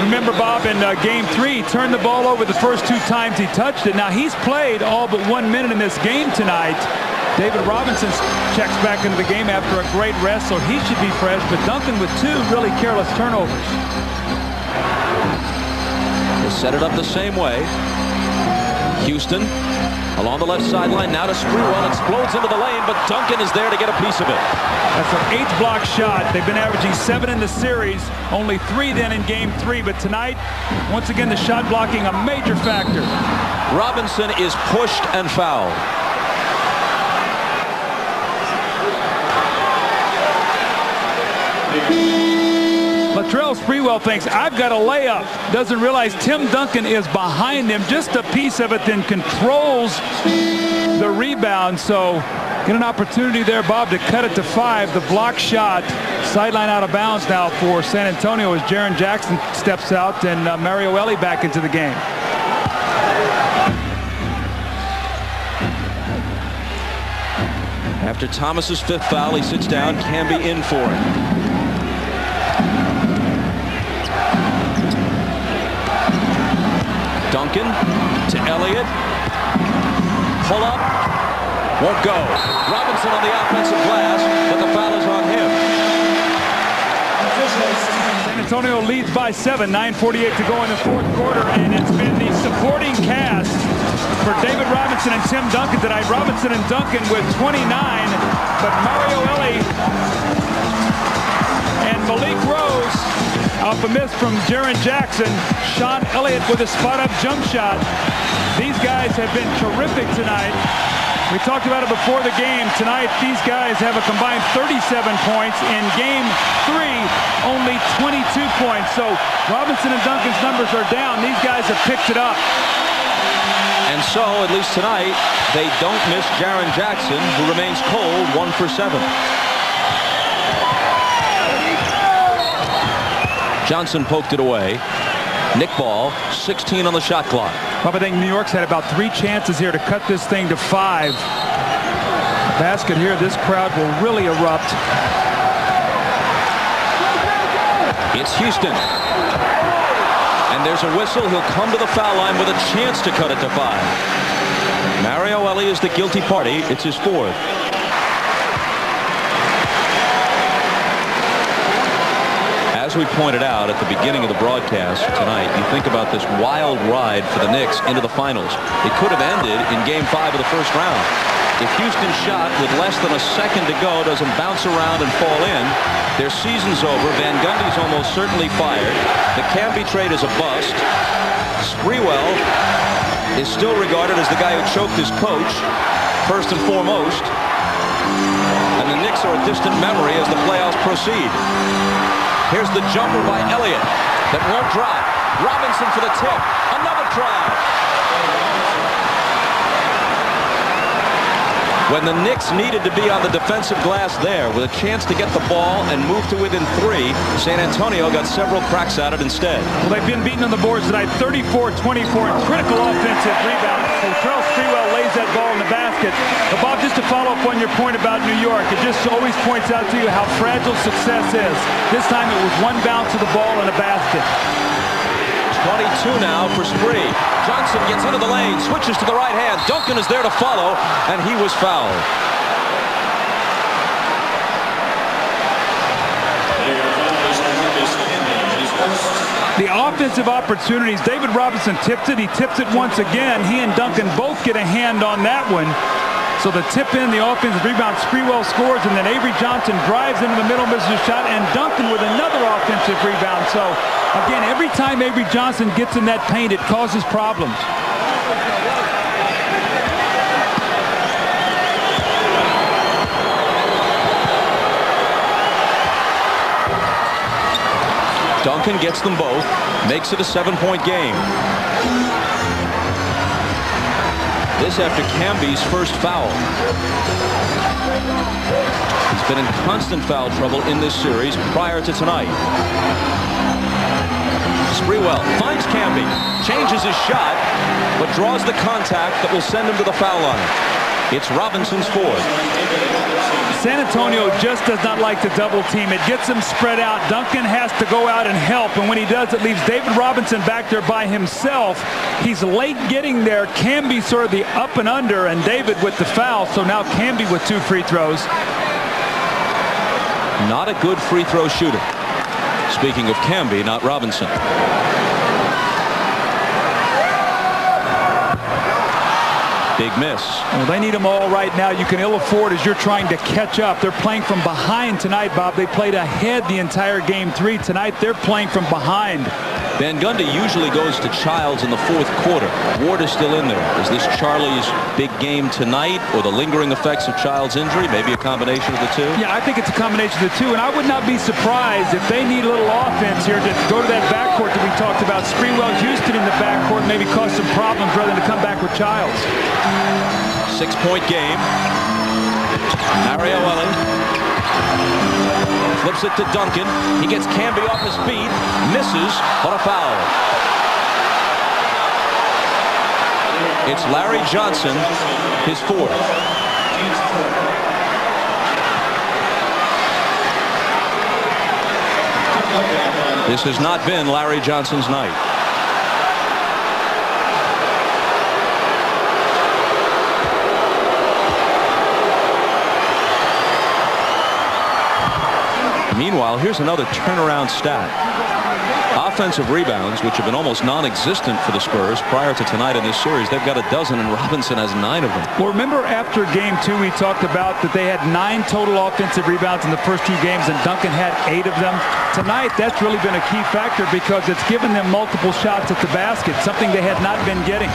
Speaker 6: Remember, Bob, in Game 3, he turned the ball over the first 2 times he touched it. Now, he's played all but 1 minute in this game tonight. David Robinson checks back into the game after a great rest, so he should be fresh. But Duncan with 2 really careless turnovers.
Speaker 2: They set it up the same way. Houston along the left sideline, now to Sprewell, explodes into the lane, but Duncan is there to get a piece of it.
Speaker 6: That's an 8th block shot. They've been averaging 7 in the series, only 3 then in Game 3, but tonight, once again, the shot blocking a major factor.
Speaker 2: Robinson is pushed and fouled.
Speaker 6: Latrell Sprewell thinks, I've got a layup. Doesn't realize Tim Duncan is behind him. Just a piece of it, then controls the rebound. So get an opportunity there, Bob, to cut it to 5. The block shot, sideline out of bounds now for San Antonio as Jaren Jackson steps out and Mario Ellie back into the game.
Speaker 2: After Thomas's 5th foul, he sits down. Camby in for it. Duncan to Elliott. Pull up. Won't go. Robinson on the offensive glass, but the foul is on him.
Speaker 6: San Antonio leads by 7. 9:48 to go in the 4th quarter, and it's been the supporting cast for David Robinson and Tim Duncan tonight. Robinson and Duncan with 29, but Mario Ellie and Malik Rose off a miss from Jaren Jackson. Sean Elliott with a spot-up jump shot. These guys have been terrific tonight. We talked about it before the game. Tonight, these guys have a combined 37 points. In Game 3, only 22 points. So Robinson and Duncan's numbers are down. These guys have picked it up.
Speaker 2: And so, at least tonight, they don't miss Jaren Jackson, who remains cold, 1 for 7. Johnson poked it away. Nick Ball, 16 on the shot clock.
Speaker 6: Well, I think New York's had about 3 chances here to cut this thing to 5. Basket here, this crowd will really erupt.
Speaker 2: It's Houston. And there's a whistle. He'll come to the foul line with a chance to cut it to 5. Mario Elie is the guilty party. It's his 4th. As we pointed out at the beginning of the broadcast tonight, you think about this wild ride for the Knicks into the finals. It could have ended in Game 5 of the first round. If Houston's shot with less than a second to go doesn't bounce around and fall in, their season's over. Van Gundy's almost certainly fired. The Camby trade is a bust. Sprewell is still regarded as the guy who choked his coach, first and foremost. And the Knicks are a distant memory as the playoffs proceed. Here's the jumper by Elliott that won't drop. Robinson for the tip. Another try. When the Knicks needed to be on the defensive glass there with a chance to get the ball and move to within 3, San Antonio got several cracks at it instead.
Speaker 6: Well, they've been beaten on the boards tonight, 34-24 in critical offensive rebounds. So Charles Sprewell lays that ball in the basket. But Bob, just to follow up on your point about New York, it just always points out to you how fragile success is. This time it was 1 bounce of the ball in a basket.
Speaker 2: 22 now for Spree. Johnson gets into the lane, switches to the right hand. Duncan is there to follow, and he was fouled.
Speaker 6: The offensive opportunities, David Robinson tipped it. He tipped it once again. He and Duncan both get a hand on that one. So the tip in, the offensive rebound, Sprewell scores, and then Avery Johnson drives into the middle, misses a shot, and Duncan with another offensive rebound. So, again, every time Avery Johnson gets in that paint, it causes problems.
Speaker 2: Duncan gets them both, makes it a 7-point game. This after Camby's first foul. He's been in constant foul trouble in this series prior to tonight. Sprewell finds Camby, changes his shot, but draws the contact that will send him to the foul line. It's Robinson's 4th.
Speaker 6: San Antonio just does not like to double team. It gets him spread out. Duncan has to go out and help, and when he does, it leaves David Robinson back there by himself. He's late getting there. Camby sort of the up and under, and David with the foul. So now Camby with 2 free throws.
Speaker 2: Not a good free throw shooter. Speaking of Camby, not Robinson. Big miss.
Speaker 6: Well, they need them all right now. You can ill afford as you're trying to catch up. They're playing from behind tonight, Bob. They played ahead the entire Game 3. Tonight, they're playing from behind.
Speaker 2: Van Gundy usually goes to Childs in the 4th quarter. Ward is still in there. Is this Charlie's big game tonight or the lingering effects of Childs' injury? Maybe a combination of the two?
Speaker 6: Yeah, I think it's a combination of the two, and I would not be surprised if they need a little offense here to go to that backcourt that we talked about. Sprewell, Houston in the backcourt maybe cause some problems rather than to come back with Childs.
Speaker 2: 6-point game. Mario Elie flips it to Duncan. He gets Camby off his feet, misses on a foul. It's Larry Johnson, his 4th. This has not been Larry Johnson's night. Meanwhile, here's another turnaround stat. Offensive rebounds, which have been almost non-existent for the Spurs prior to tonight in this series, they've got a dozen, and Robinson has 9 of them.
Speaker 6: Well, remember after Game 2, we talked about that they had 9 total offensive rebounds in the first 2 games, and Duncan had 8 of them. Tonight, that's really been a key factor because it's given them multiple shots at the basket, something they had not been getting.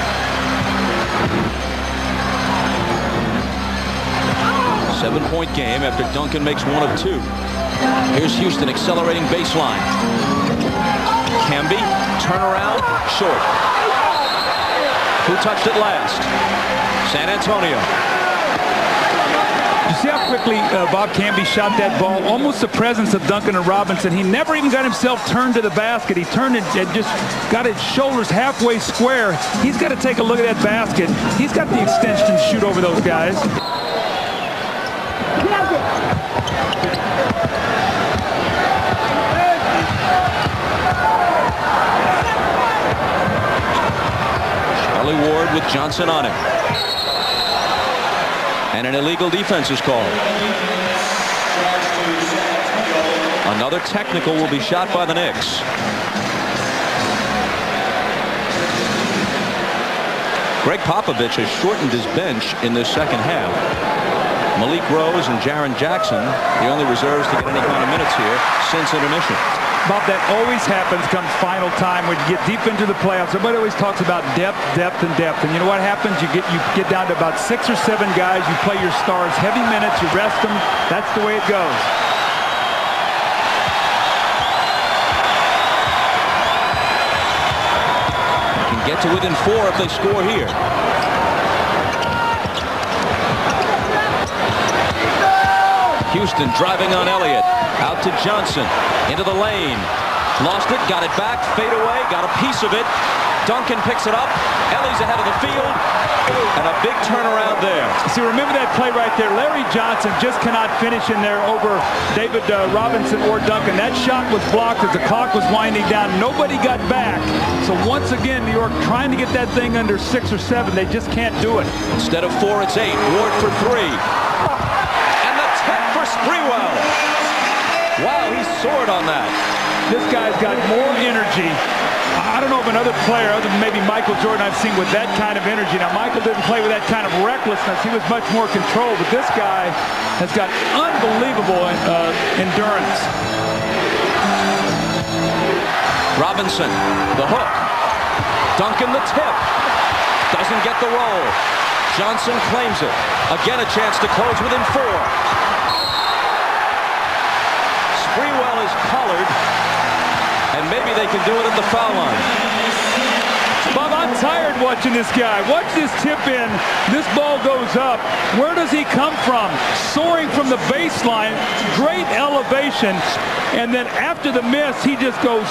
Speaker 2: 7-point game after Duncan makes one of two. Here's Houston accelerating baseline. Camby, turnaround, short. Who touched it last? San Antonio.
Speaker 6: You see how quickly Bob Camby shot that ball? Almost the presence of Duncan and Robinson. He never even got himself turned to the basket. He turned it and just got his shoulders halfway square. He's got to take a look at that basket. He's got the extension to shoot over those guys.
Speaker 2: Charlie Ward with Johnson on him. And an illegal defense is called. Another technical will be shot by the Knicks. Greg Popovich has shortened his bench in this second half. Malik Rose and Jaren Jackson, the only reserves to get any kind of minutes here since intermission.
Speaker 6: Bob, that always happens come final time when you get deep into the playoffs. Everybody always talks about depth, depth, and depth. And you know what happens? You get down to about 6 or 7 guys. You play your stars heavy minutes. You rest them. That's the way it goes.
Speaker 2: Can get to within 4 if they score here. Houston driving on Elliott. Out to Johnson. Into the lane. Lost it. Got it back. Fade away. Got a piece of it. Duncan picks it up. Ellie's ahead of the field. And a big turnaround there.
Speaker 6: See, remember that play right there. Larry Johnson just cannot finish in there over David Robinson or Duncan. That shot was blocked as the clock was winding down. Nobody got back. So once again, New York trying to get that thing under 6 or 7. They just can't do it.
Speaker 2: Instead of 4, it's 8. Ward for 3. And the tip for Sprewell. Wow, he soared on that.
Speaker 6: This guy's got more energy. I don't know of another player other than maybe Michael Jordan I've seen with that kind of energy. Now, Michael didn't play with that kind of recklessness. He was much more controlled, but this guy has got unbelievable endurance.
Speaker 2: Robinson, the hook. Duncan, the tip. Doesn't get the roll. Johnson claims it. Again, a chance to close within 4. Sprewell is collared, and maybe they can do it at the foul line.
Speaker 6: Bob, I'm tired watching this guy. Watch this tip in. This ball goes up. Where does he come from? Soaring from the baseline. Great elevation. And then after the miss, he just goes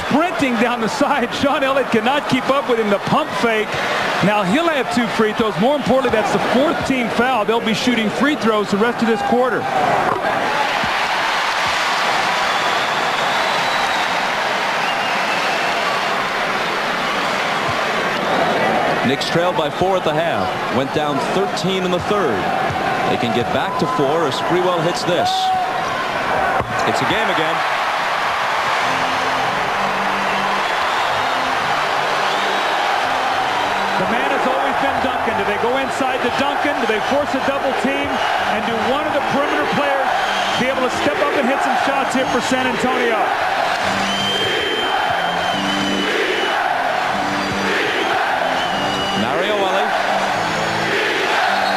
Speaker 6: sprinting down the side. Sean Elliott cannot keep up with him. The pump fake. Now he'll have 2 free throws. More importantly, that's the 4th team foul. They'll be shooting free throws the rest of this quarter.
Speaker 2: Knicks trailed by 4 at the half. Went down 13 in the 3rd. They can get back to 4 if Sprewell hits this. It's a game again.
Speaker 6: The man has always been Duncan. Do they go inside to Duncan? Do they force a double team? And do one of the perimeter players be able to step up and hit some shots here for San Antonio?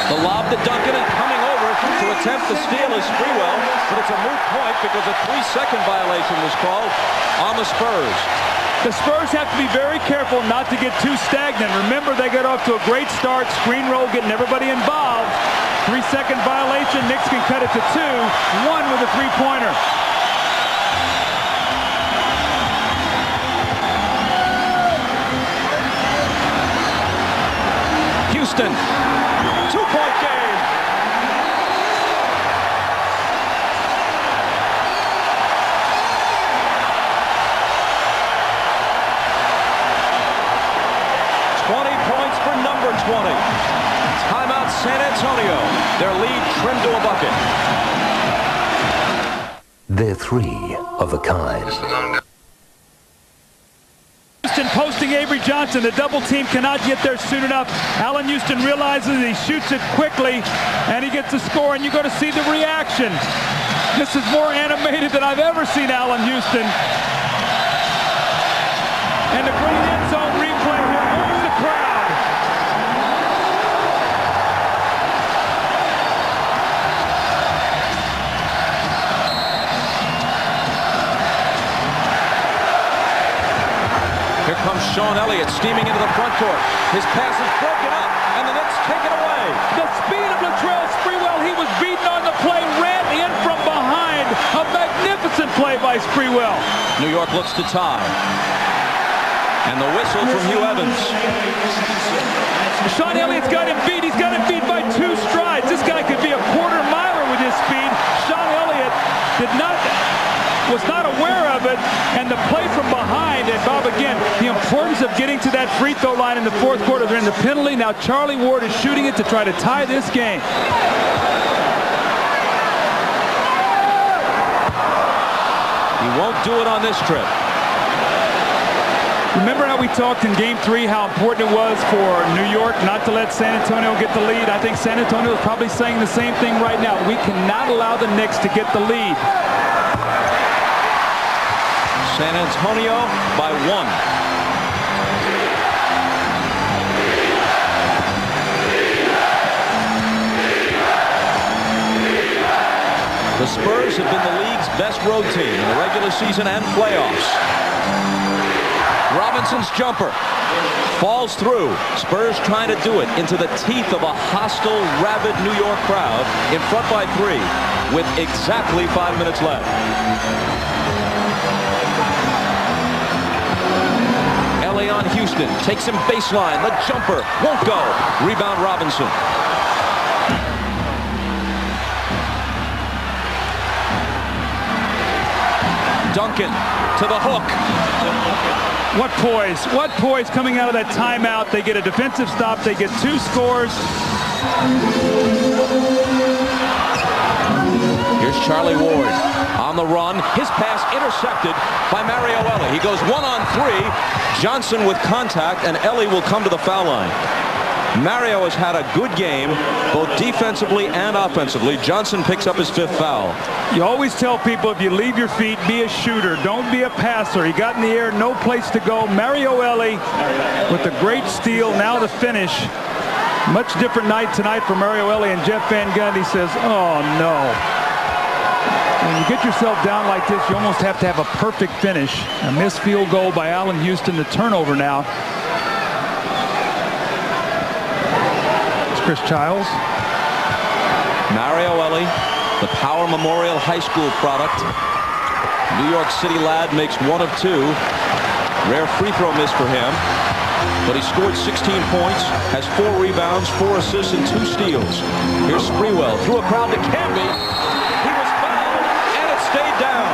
Speaker 2: The lob to Duncan and coming over to attempt to steal is Sprewell, but it's a moot point because a 3-second violation was called on the Spurs.
Speaker 6: The Spurs have to be very careful not to get too stagnant. Remember, they got off to a great start, screen roll, getting everybody involved. 3-second violation, Knicks can cut it to 2, 1 with a 3-pointer.
Speaker 2: Houston. 2-point game. Points for number 20. Timeout San Antonio. Their lead trimmed to a bucket.
Speaker 20: They're 3 of a kind.
Speaker 6: Houston posting Avery Johnson. The double team cannot get there soon enough. Allen Houston realizes he shoots it quickly, and he gets a score, and you go to see the reaction. This is more animated than I've ever seen Allen Houston. And the great end zone replay here moves the crowd.
Speaker 2: Here comes Sean Elliott steaming into the front court. His pass is broken up, and the Knicks take it away.
Speaker 6: The speed of Latrell Sprewell. He was beaten on the play, ran in from behind. A magnificent play by Sprewell.
Speaker 2: New York looks to tie. And the whistle from Hugh Evans.
Speaker 6: Sean Elliott's got him beat. He's got him beat by 2 strides. This guy could be a quarter miler with his speed. Sean Elliott was not aware of it, and the play from behind. And Bob, again, the importance of getting to that free throw line in the 4th quarter. They're in the penalty. Now Charlie Ward is shooting it to try to tie this game.
Speaker 2: He won't do it on this trip.
Speaker 6: Remember how we talked in Game 3 how important it was for New York not to let San Antonio get the lead? I think San Antonio is probably saying the same thing right now. We cannot allow the Knicks to get the lead.
Speaker 2: San Antonio by 1. The Spurs have been the league's best road team in the regular season and playoffs. Robinson's jumper falls through. Spurs trying to do it into the teeth of a hostile, rabid New York crowd in front by 3 with exactly 5 minutes left. On Houston takes him baseline. The jumper won't go. Rebound Robinson. Duncan to the hook.
Speaker 6: What poise. What poise coming out of that timeout. They get a defensive stop. They get 2 scores.
Speaker 2: Here's Charlie Ward on the run. His pass intercepted by Mario Ellie. He goes 1-on-3. Johnson with contact, and Ellie will come to the foul line. Mario has had a good game, both defensively and offensively. Johnson picks up his 5th foul.
Speaker 6: You always tell people if you leave your feet, be a shooter. Don't be a passer. He got in the air, no place to go. Mario Ellie with the great steal, now the finish. Much different night tonight for Mario Ellie, and Jeff Van Gundy says, oh no. When you get yourself down like this, you almost have to have a perfect finish. A missed field goal by Allen Houston, the turnover now. It's Chris Childs.
Speaker 2: Mario Ellie, the Power Memorial High School product. New York City lad makes 1 of 2. Rare free throw miss for him. But he scored 16 points, has 4 rebounds, 4 assists, and 2 steals. Here's Sprewell through a crowd to Camby. Stayed down.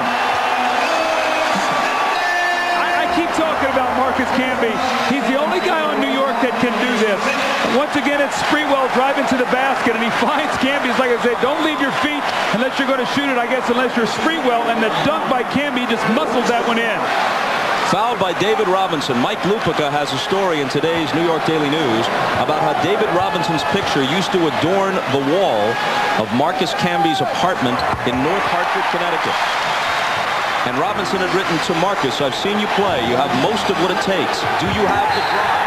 Speaker 6: I keep talking about Marcus Camby. He's the only guy on New York that can do this. Once again, it's Sprewell driving to the basket, and he finds Camby. It's like I said, don't leave your feet unless you're going to shoot it, I guess, unless you're Sprewell. And the dunk by Camby just muscles that one in.
Speaker 2: Fouled by David Robinson. Mike Lupica has a story in today's New York Daily News about how David Robinson's picture used to adorn the wall of Marcus Camby's apartment in North Hartford, Connecticut. And Robinson had written to Marcus, I've seen you play. You have most of what it takes. Do you have the drive?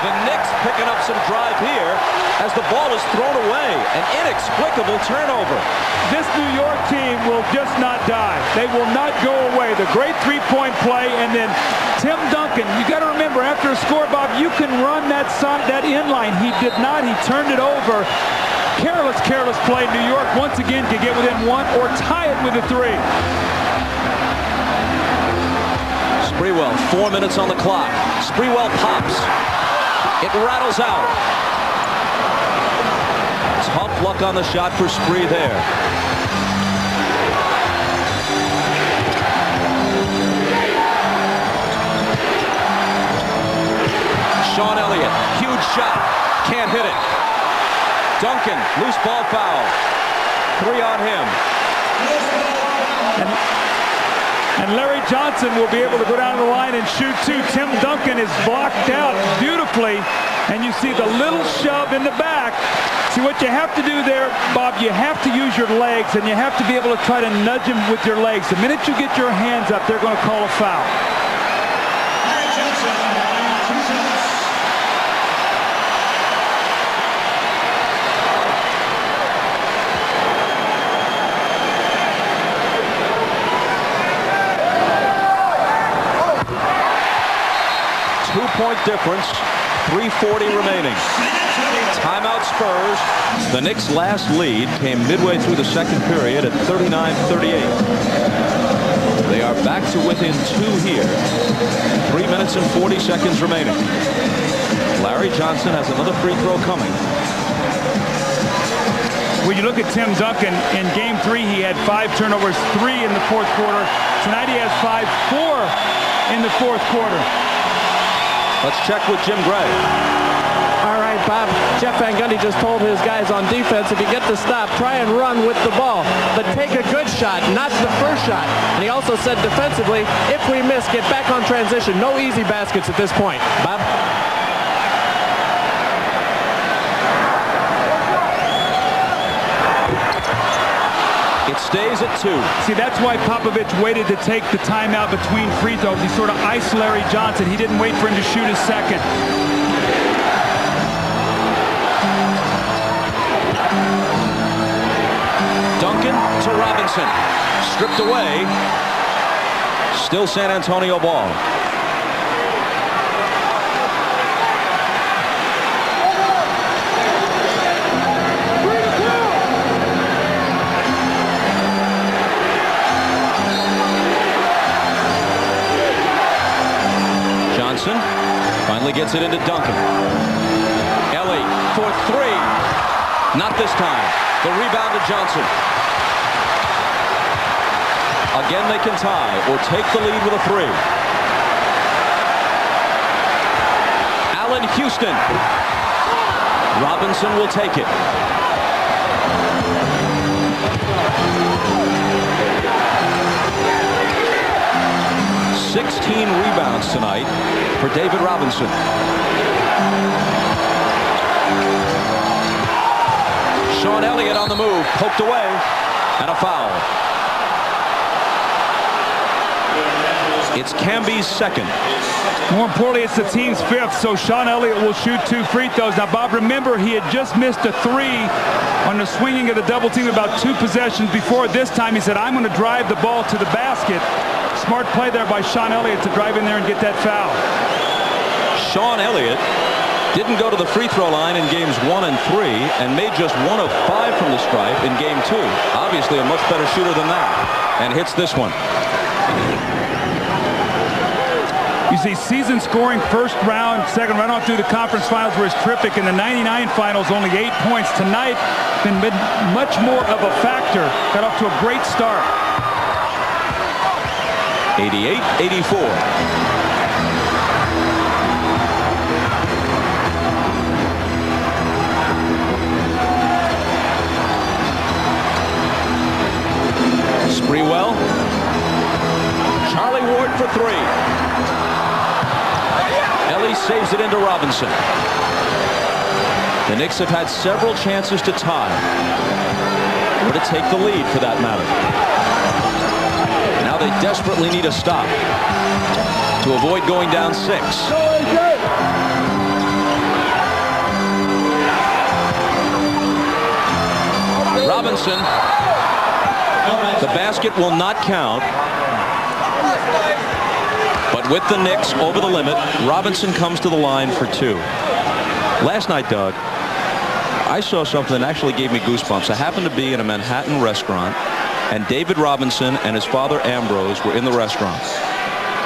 Speaker 2: The Knicks picking up some drive here as the ball is thrown away. An inexplicable turnover.
Speaker 6: This New York team will just not die. They will not go away. The great 3-point play, and then Tim Duncan. You got to remember, after a score, Bob, you can run that inline. He did not. He turned it over. Careless play. New York once again can get within 1 or tie it with a 3.
Speaker 2: Sprewell, 4 minutes on the clock. Sprewell pops. It rattles out. Tough luck on the shot for Spree there. Sean Elliott, huge shot. Can't hit it. Duncan, loose ball foul. 3 on him.
Speaker 6: And Larry Johnson will be able to go down the line and shoot 2. Tim Duncan is blocked out beautifully. And you see the little shove in the back. See what you have to do there, Bob, you have to use your legs, and you have to be able to try to nudge him with your legs. The minute you get your hands up, they're going to call a foul.
Speaker 2: 2-point difference. 3:40 remaining. Timeout Spurs. The Knicks' last lead came midway through the second period at 39-38. They are back to within 2 here. 3 minutes and 40 seconds remaining. Larry Johnson has another free throw coming.
Speaker 6: When you look at Tim Duncan, in Game 3, he had 5 turnovers, 3 in the fourth quarter. Tonight he has 4 in the fourth quarter.
Speaker 2: Let's check with Jim Gray.
Speaker 8: All right, Bob. Jeff Van Gundy just told his guys on defense, if you get the stop, try and run with the ball. But take a good shot, not the first shot. And he also said defensively, if we miss, get back on transition. No easy baskets at this point. Bob?
Speaker 2: It stays at 2.
Speaker 6: See, that's why Popovich waited to take the timeout between free throws. He sort of iced Larry Johnson. He didn't wait for him to shoot his second.
Speaker 2: Duncan to Robinson. Stripped away. Still San Antonio ball. Finally gets it into Duncan. Ellie for 3. Not this time. The rebound to Johnson. Again they can tie or take the lead with a 3. Allen Houston. Robinson will take it. $16 rebounds tonight for David Robinson. Sean Elliott on the move, poked away, and a foul. It's Camby's second.
Speaker 6: More importantly, it's the team's 5th, so Sean Elliott will shoot 2 free throws. Now, Bob, remember, he had just missed a 3 on the swinging of the double team about 2 possessions before. This time he said, I'm going to drive the ball to the basket. Smart play there by Sean Elliott to drive in there and get that foul.
Speaker 2: Sean Elliott didn't go to the free throw line in games 1 and 3 and made just 1 of 5 from the stripe in game 2. Obviously a much better shooter than that, and hits this one.
Speaker 6: You see, season scoring first round, second round on through the conference finals was terrific. In the 99 finals, only 8 points. Tonight, been much more of a factor. Got off to a great start.
Speaker 2: 88-84. Sprewell. Charlie Ward for 3. Ellie saves it into Robinson. The Knicks have had several chances to tie, or to take the lead for that matter. Now they desperately need a stop to avoid going down 6. Robinson. The basket will not count. But with the Knicks over the limit, Robinson comes to the line for 2. Last night, Doug, I saw something that actually gave me goosebumps. I happened to be in a Manhattan restaurant, and David Robinson and his father Ambrose were in the restaurant.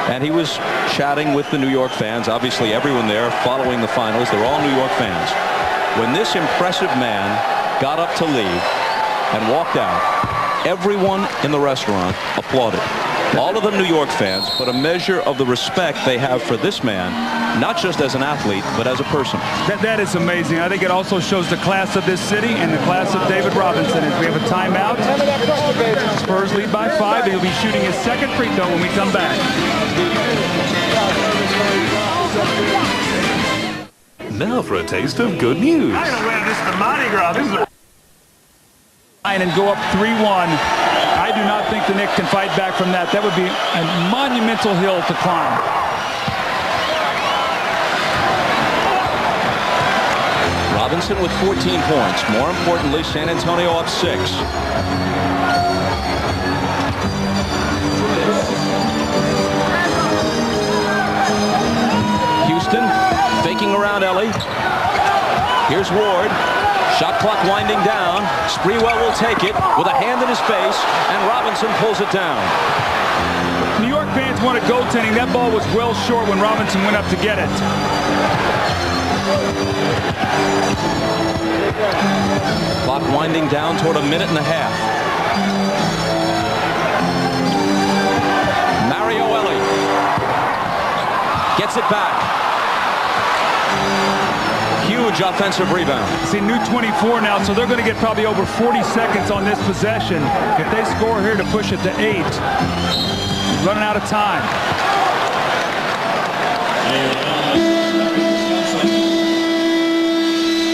Speaker 2: And he was chatting with the New York fans. Obviously, everyone there following the finals, they're all New York fans. When this impressive man got up to leave and walked out, everyone in the restaurant applauded. All of them New York fans, but a measure of the respect they have for this man, not just as an athlete, but as a person.
Speaker 6: That is amazing. I think it also shows the class of this city and the class of David Robinson. As we have a timeout, Spurs lead by 5. He'll be shooting his second free throw when we come back.
Speaker 21: Now for a taste of good news.
Speaker 6: I'm going to win this the Mardi Gras. This is and go up 3-1. I do not think the Knicks can fight back from that. That would be a monumental hill to climb.
Speaker 2: Robinson with 14 points. More importantly, San Antonio up 6. Ellie. Here's Ward. Shot clock winding down. Sprewell will take it with a hand in his face, and Robinson pulls it down.
Speaker 6: New York fans wanted goaltending. That ball was well short when Robinson went up to get it.
Speaker 2: Clock winding down toward a minute and a half. Mario Ellie gets it back. Huge offensive rebound.
Speaker 6: See, new 24 now, so they're going to get probably over 40 seconds on this possession. If they score here to push it to 8. Running out of time.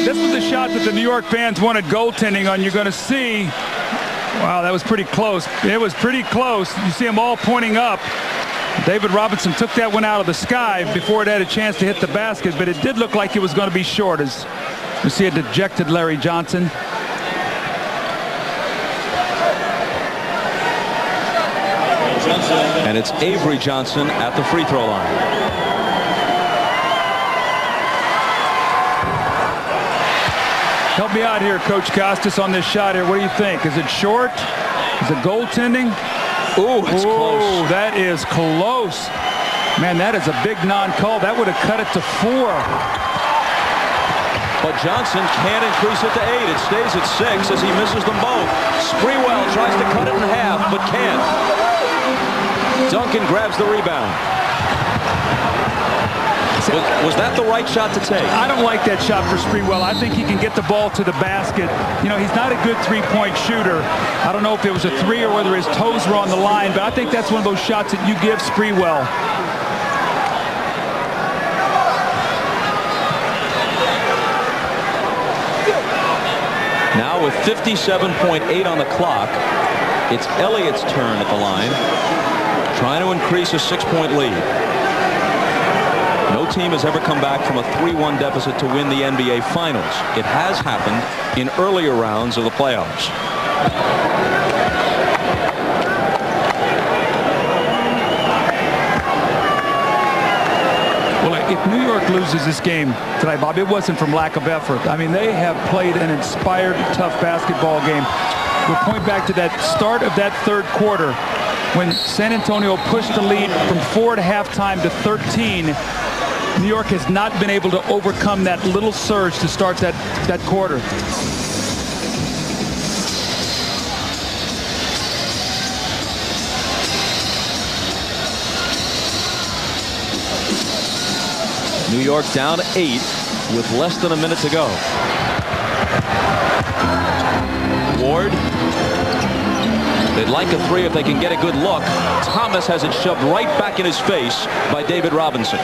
Speaker 6: This was the shot that the New York fans wanted goaltending on. You're going to see, wow, that was pretty close. It was pretty close. You see them all pointing up. David Robinson took that one out of the sky before it had a chance to hit the basket, but it did look like it was going to be short, as you see a dejected Larry Johnson.
Speaker 2: And it's Avery Johnson at the free throw line.
Speaker 6: Help me out here, Coach Costas, on this shot here. What do you think? Is it short? Is it goaltending?
Speaker 2: Ooh, it's close.
Speaker 6: That is close. Man, that is a big non-call. That would have cut it to 4.
Speaker 2: But Johnson can't increase it to 8. It stays at 6 as he misses them both. Sprewell tries to cut it in half, but can't. Duncan grabs the rebound. Was that the right shot to take?
Speaker 6: I don't like that shot for Sprewell. I think he can get the ball to the basket. You know, he's not a good three-point shooter. I don't know if it was a 3 or whether his toes were on the line, but I think that's one of those shots that you give Sprewell.
Speaker 2: Now with 57.8 on the clock, it's Elliott's turn at the line, trying to increase a 6-point lead. No team has ever come back from a 3-1 deficit to win the NBA Finals. It has happened in earlier rounds of the playoffs.
Speaker 6: Well, if New York loses this game tonight, Bob, it wasn't from lack of effort. I mean, they have played an inspired, tough basketball game. We'll point back to that start of that third quarter when San Antonio pushed the lead from 4 at halftime to 13. New York has not been able to overcome that little surge to start that quarter.
Speaker 2: New York down 8 with less than a minute to go. Ward. They'd like a 3 if they can get a good look. Thomas has it shoved right back in his face by David Robinson.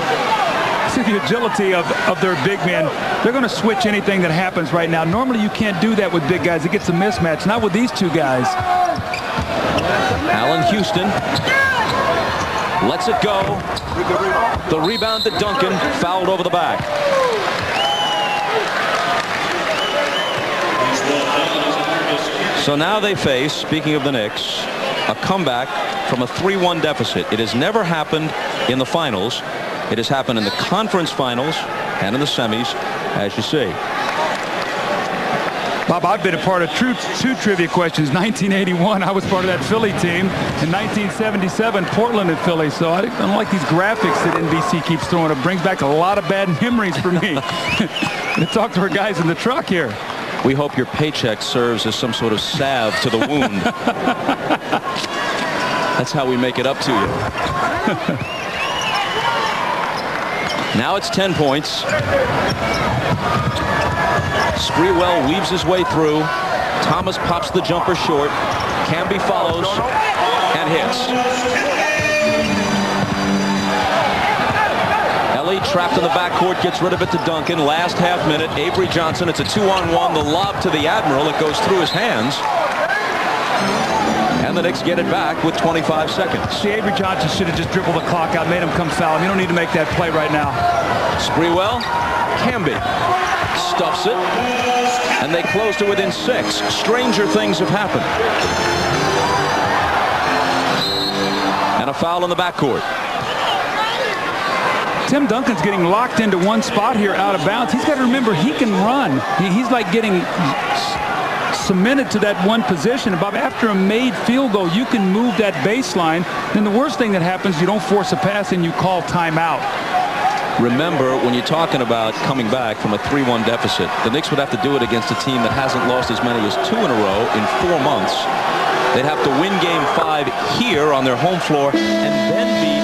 Speaker 6: See the agility of their big men. They're going to switch anything that happens right now. Normally you can't do that with big guys. It gets a mismatch. Not with these two guys.
Speaker 2: Allen Houston lets it go. The rebound to Duncan, fouled over the back. So now they face, speaking of the Knicks, a comeback from a 3-1 deficit. It has never happened in the finals. It has happened in the conference finals and in the semis, as you see.
Speaker 6: Bob, I've been a part of two trivia questions. 1981, I was part of that Philly team. In 1977, Portland and Philly. So I don't like these graphics that NBC keeps throwing. It brings back a lot of bad memories for me. To talk to our guys in the truck here.
Speaker 2: We hope your paycheck serves as some sort of salve to the wound. That's how we make it up to you. Now it's 10 points. Sprewell weaves his way through. Thomas pops the jumper short. Camby follows and hits. Ellie trapped in the backcourt, gets rid of it to Duncan. Last half minute, Avery Johnson. It's a 2-on-1. The lob to the Admiral. It goes through his hands. And the Knicks get it back with 25 seconds.
Speaker 6: See, Avery Johnson should have just dribbled the clock out, made him come foul. You don't need to make that play right now.
Speaker 2: Sprewell, Camby stuffs it, and they close to within 6. Stranger things have happened. And a foul in the backcourt.
Speaker 6: Tim Duncan's getting locked into one spot here out of bounds. He's got to remember he can run. He's like getting cemented to that one position. Bob, after a made field goal, you can move that baseline. Then the worst thing that happens, you don't force a pass and you call timeout.
Speaker 2: Remember, when you're talking about coming back from a 3-1 deficit, the Knicks would have to do it against a team that hasn't lost as many as 2 in a row in 4 months. They'd have to win Game 5 here on their home floor and then beat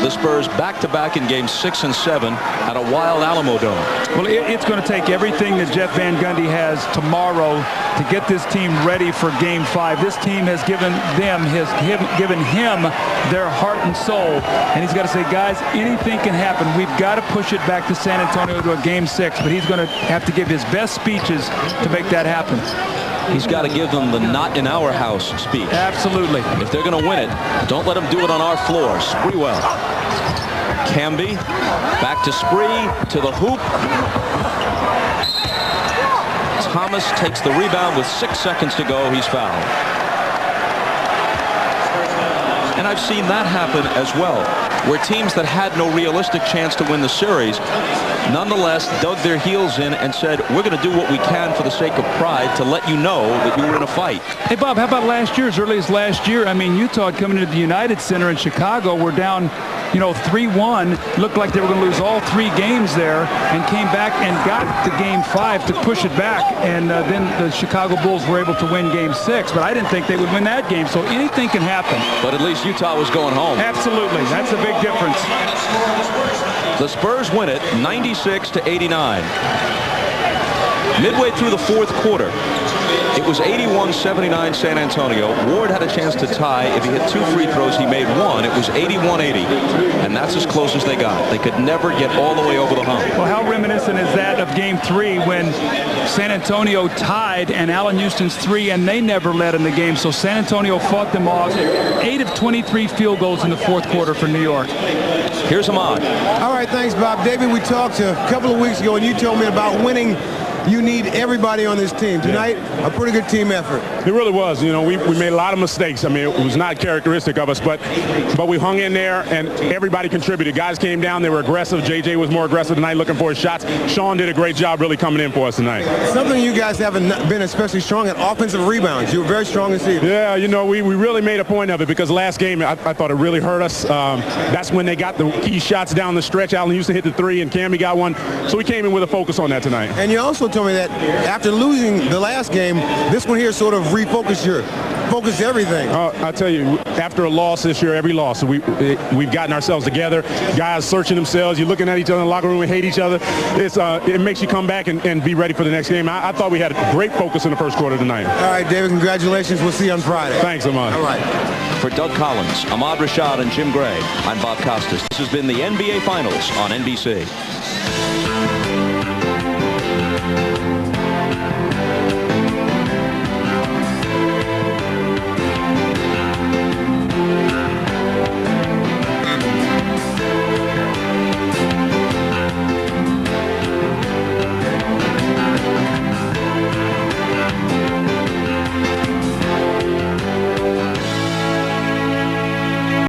Speaker 2: the Spurs back-to-back in Games 6 and 7 at a wild Alamo Dome.
Speaker 6: Well, it's going to take everything that Jeff Van Gundy has tomorrow to get this team ready for Game 5. This team has given him their heart and soul, and he's got to say, guys, anything can happen. We've got to push it back to San Antonio to a Game 6, but he's going to have to give his best speeches to make that happen.
Speaker 2: He's got to give them the not in our house speech.
Speaker 6: Absolutely.
Speaker 2: If they're going to win it, don't let them do it on our floor. Sprewell. Camby back to Spree, to the hoop. Thomas takes the rebound with 6 seconds to go. He's fouled. And I've seen that happen as well, where teams that had no realistic chance to win the series nonetheless dug their heels in and said, we're going to do what we can for the sake of pride to let you know that you were in a fight.
Speaker 6: Hey, Bob, how about last year, as early as last year? I mean, Utah coming into the United Center in Chicago were down, 3-1. Looked like they were going to lose all 3 games there and came back and got to Game 5 to push it back. And then the Chicago Bulls were able to win Game 6. But I didn't think they would win that game. So anything can happen.
Speaker 2: But at least Utah was going home.
Speaker 6: Absolutely. That's a big difference.
Speaker 2: The Spurs win it 96-89. Midway through the 4th quarter, it was 81-79 San Antonio. Ward had a chance to tie. If he hit 2 free throws, he made 1. It was 81-80. And that's as close as they got. They could never get all the way over the hump.
Speaker 6: Well, how reminiscent is that of Game 3 when San Antonio tied and Allen Houston's 3, and they never led in the game. So San Antonio fought them off. 8 of 23 field goals in the 4th quarter for New York.
Speaker 2: Here's Ahmad.
Speaker 7: All right, thanks, Bob. David, we talked a couple of weeks ago, and you told me about winning. You need everybody on this team. Tonight, a pretty good team effort.
Speaker 4: It really was. We made a lot of mistakes. I mean, it was not characteristic of us, but we hung in there, and everybody contributed. Guys came down. They were aggressive. JJ was more aggressive tonight, looking for his shots. Sean did a great job really coming in for us tonight.
Speaker 7: Something you guys haven't been especially strong at, offensive rebounds. You were very strong this evening.
Speaker 4: Yeah, we really made a point of it because last game, I thought it really hurt us. That's when they got the key shots down the stretch. Allen Houston hit the 3, and Camby got 1. So we came in with a focus on that tonight.
Speaker 7: And you also told me that after losing the last game, this one here sort of refocused everything.
Speaker 4: I tell you, after a loss this year, every loss, we've gotten ourselves together. Guys searching themselves. You're looking at each other in the locker room and hate each other. It makes you come back and be ready for the next game. I thought we had a great focus in the 1st quarter tonight.
Speaker 7: All right, David, congratulations. We'll see you on Friday.
Speaker 4: Thanks, Ahmad.
Speaker 7: All right.
Speaker 2: For Doug Collins, Ahmad Rashad, and Jim Gray, I'm Bob Costas. This has been the NBA Finals on NBC.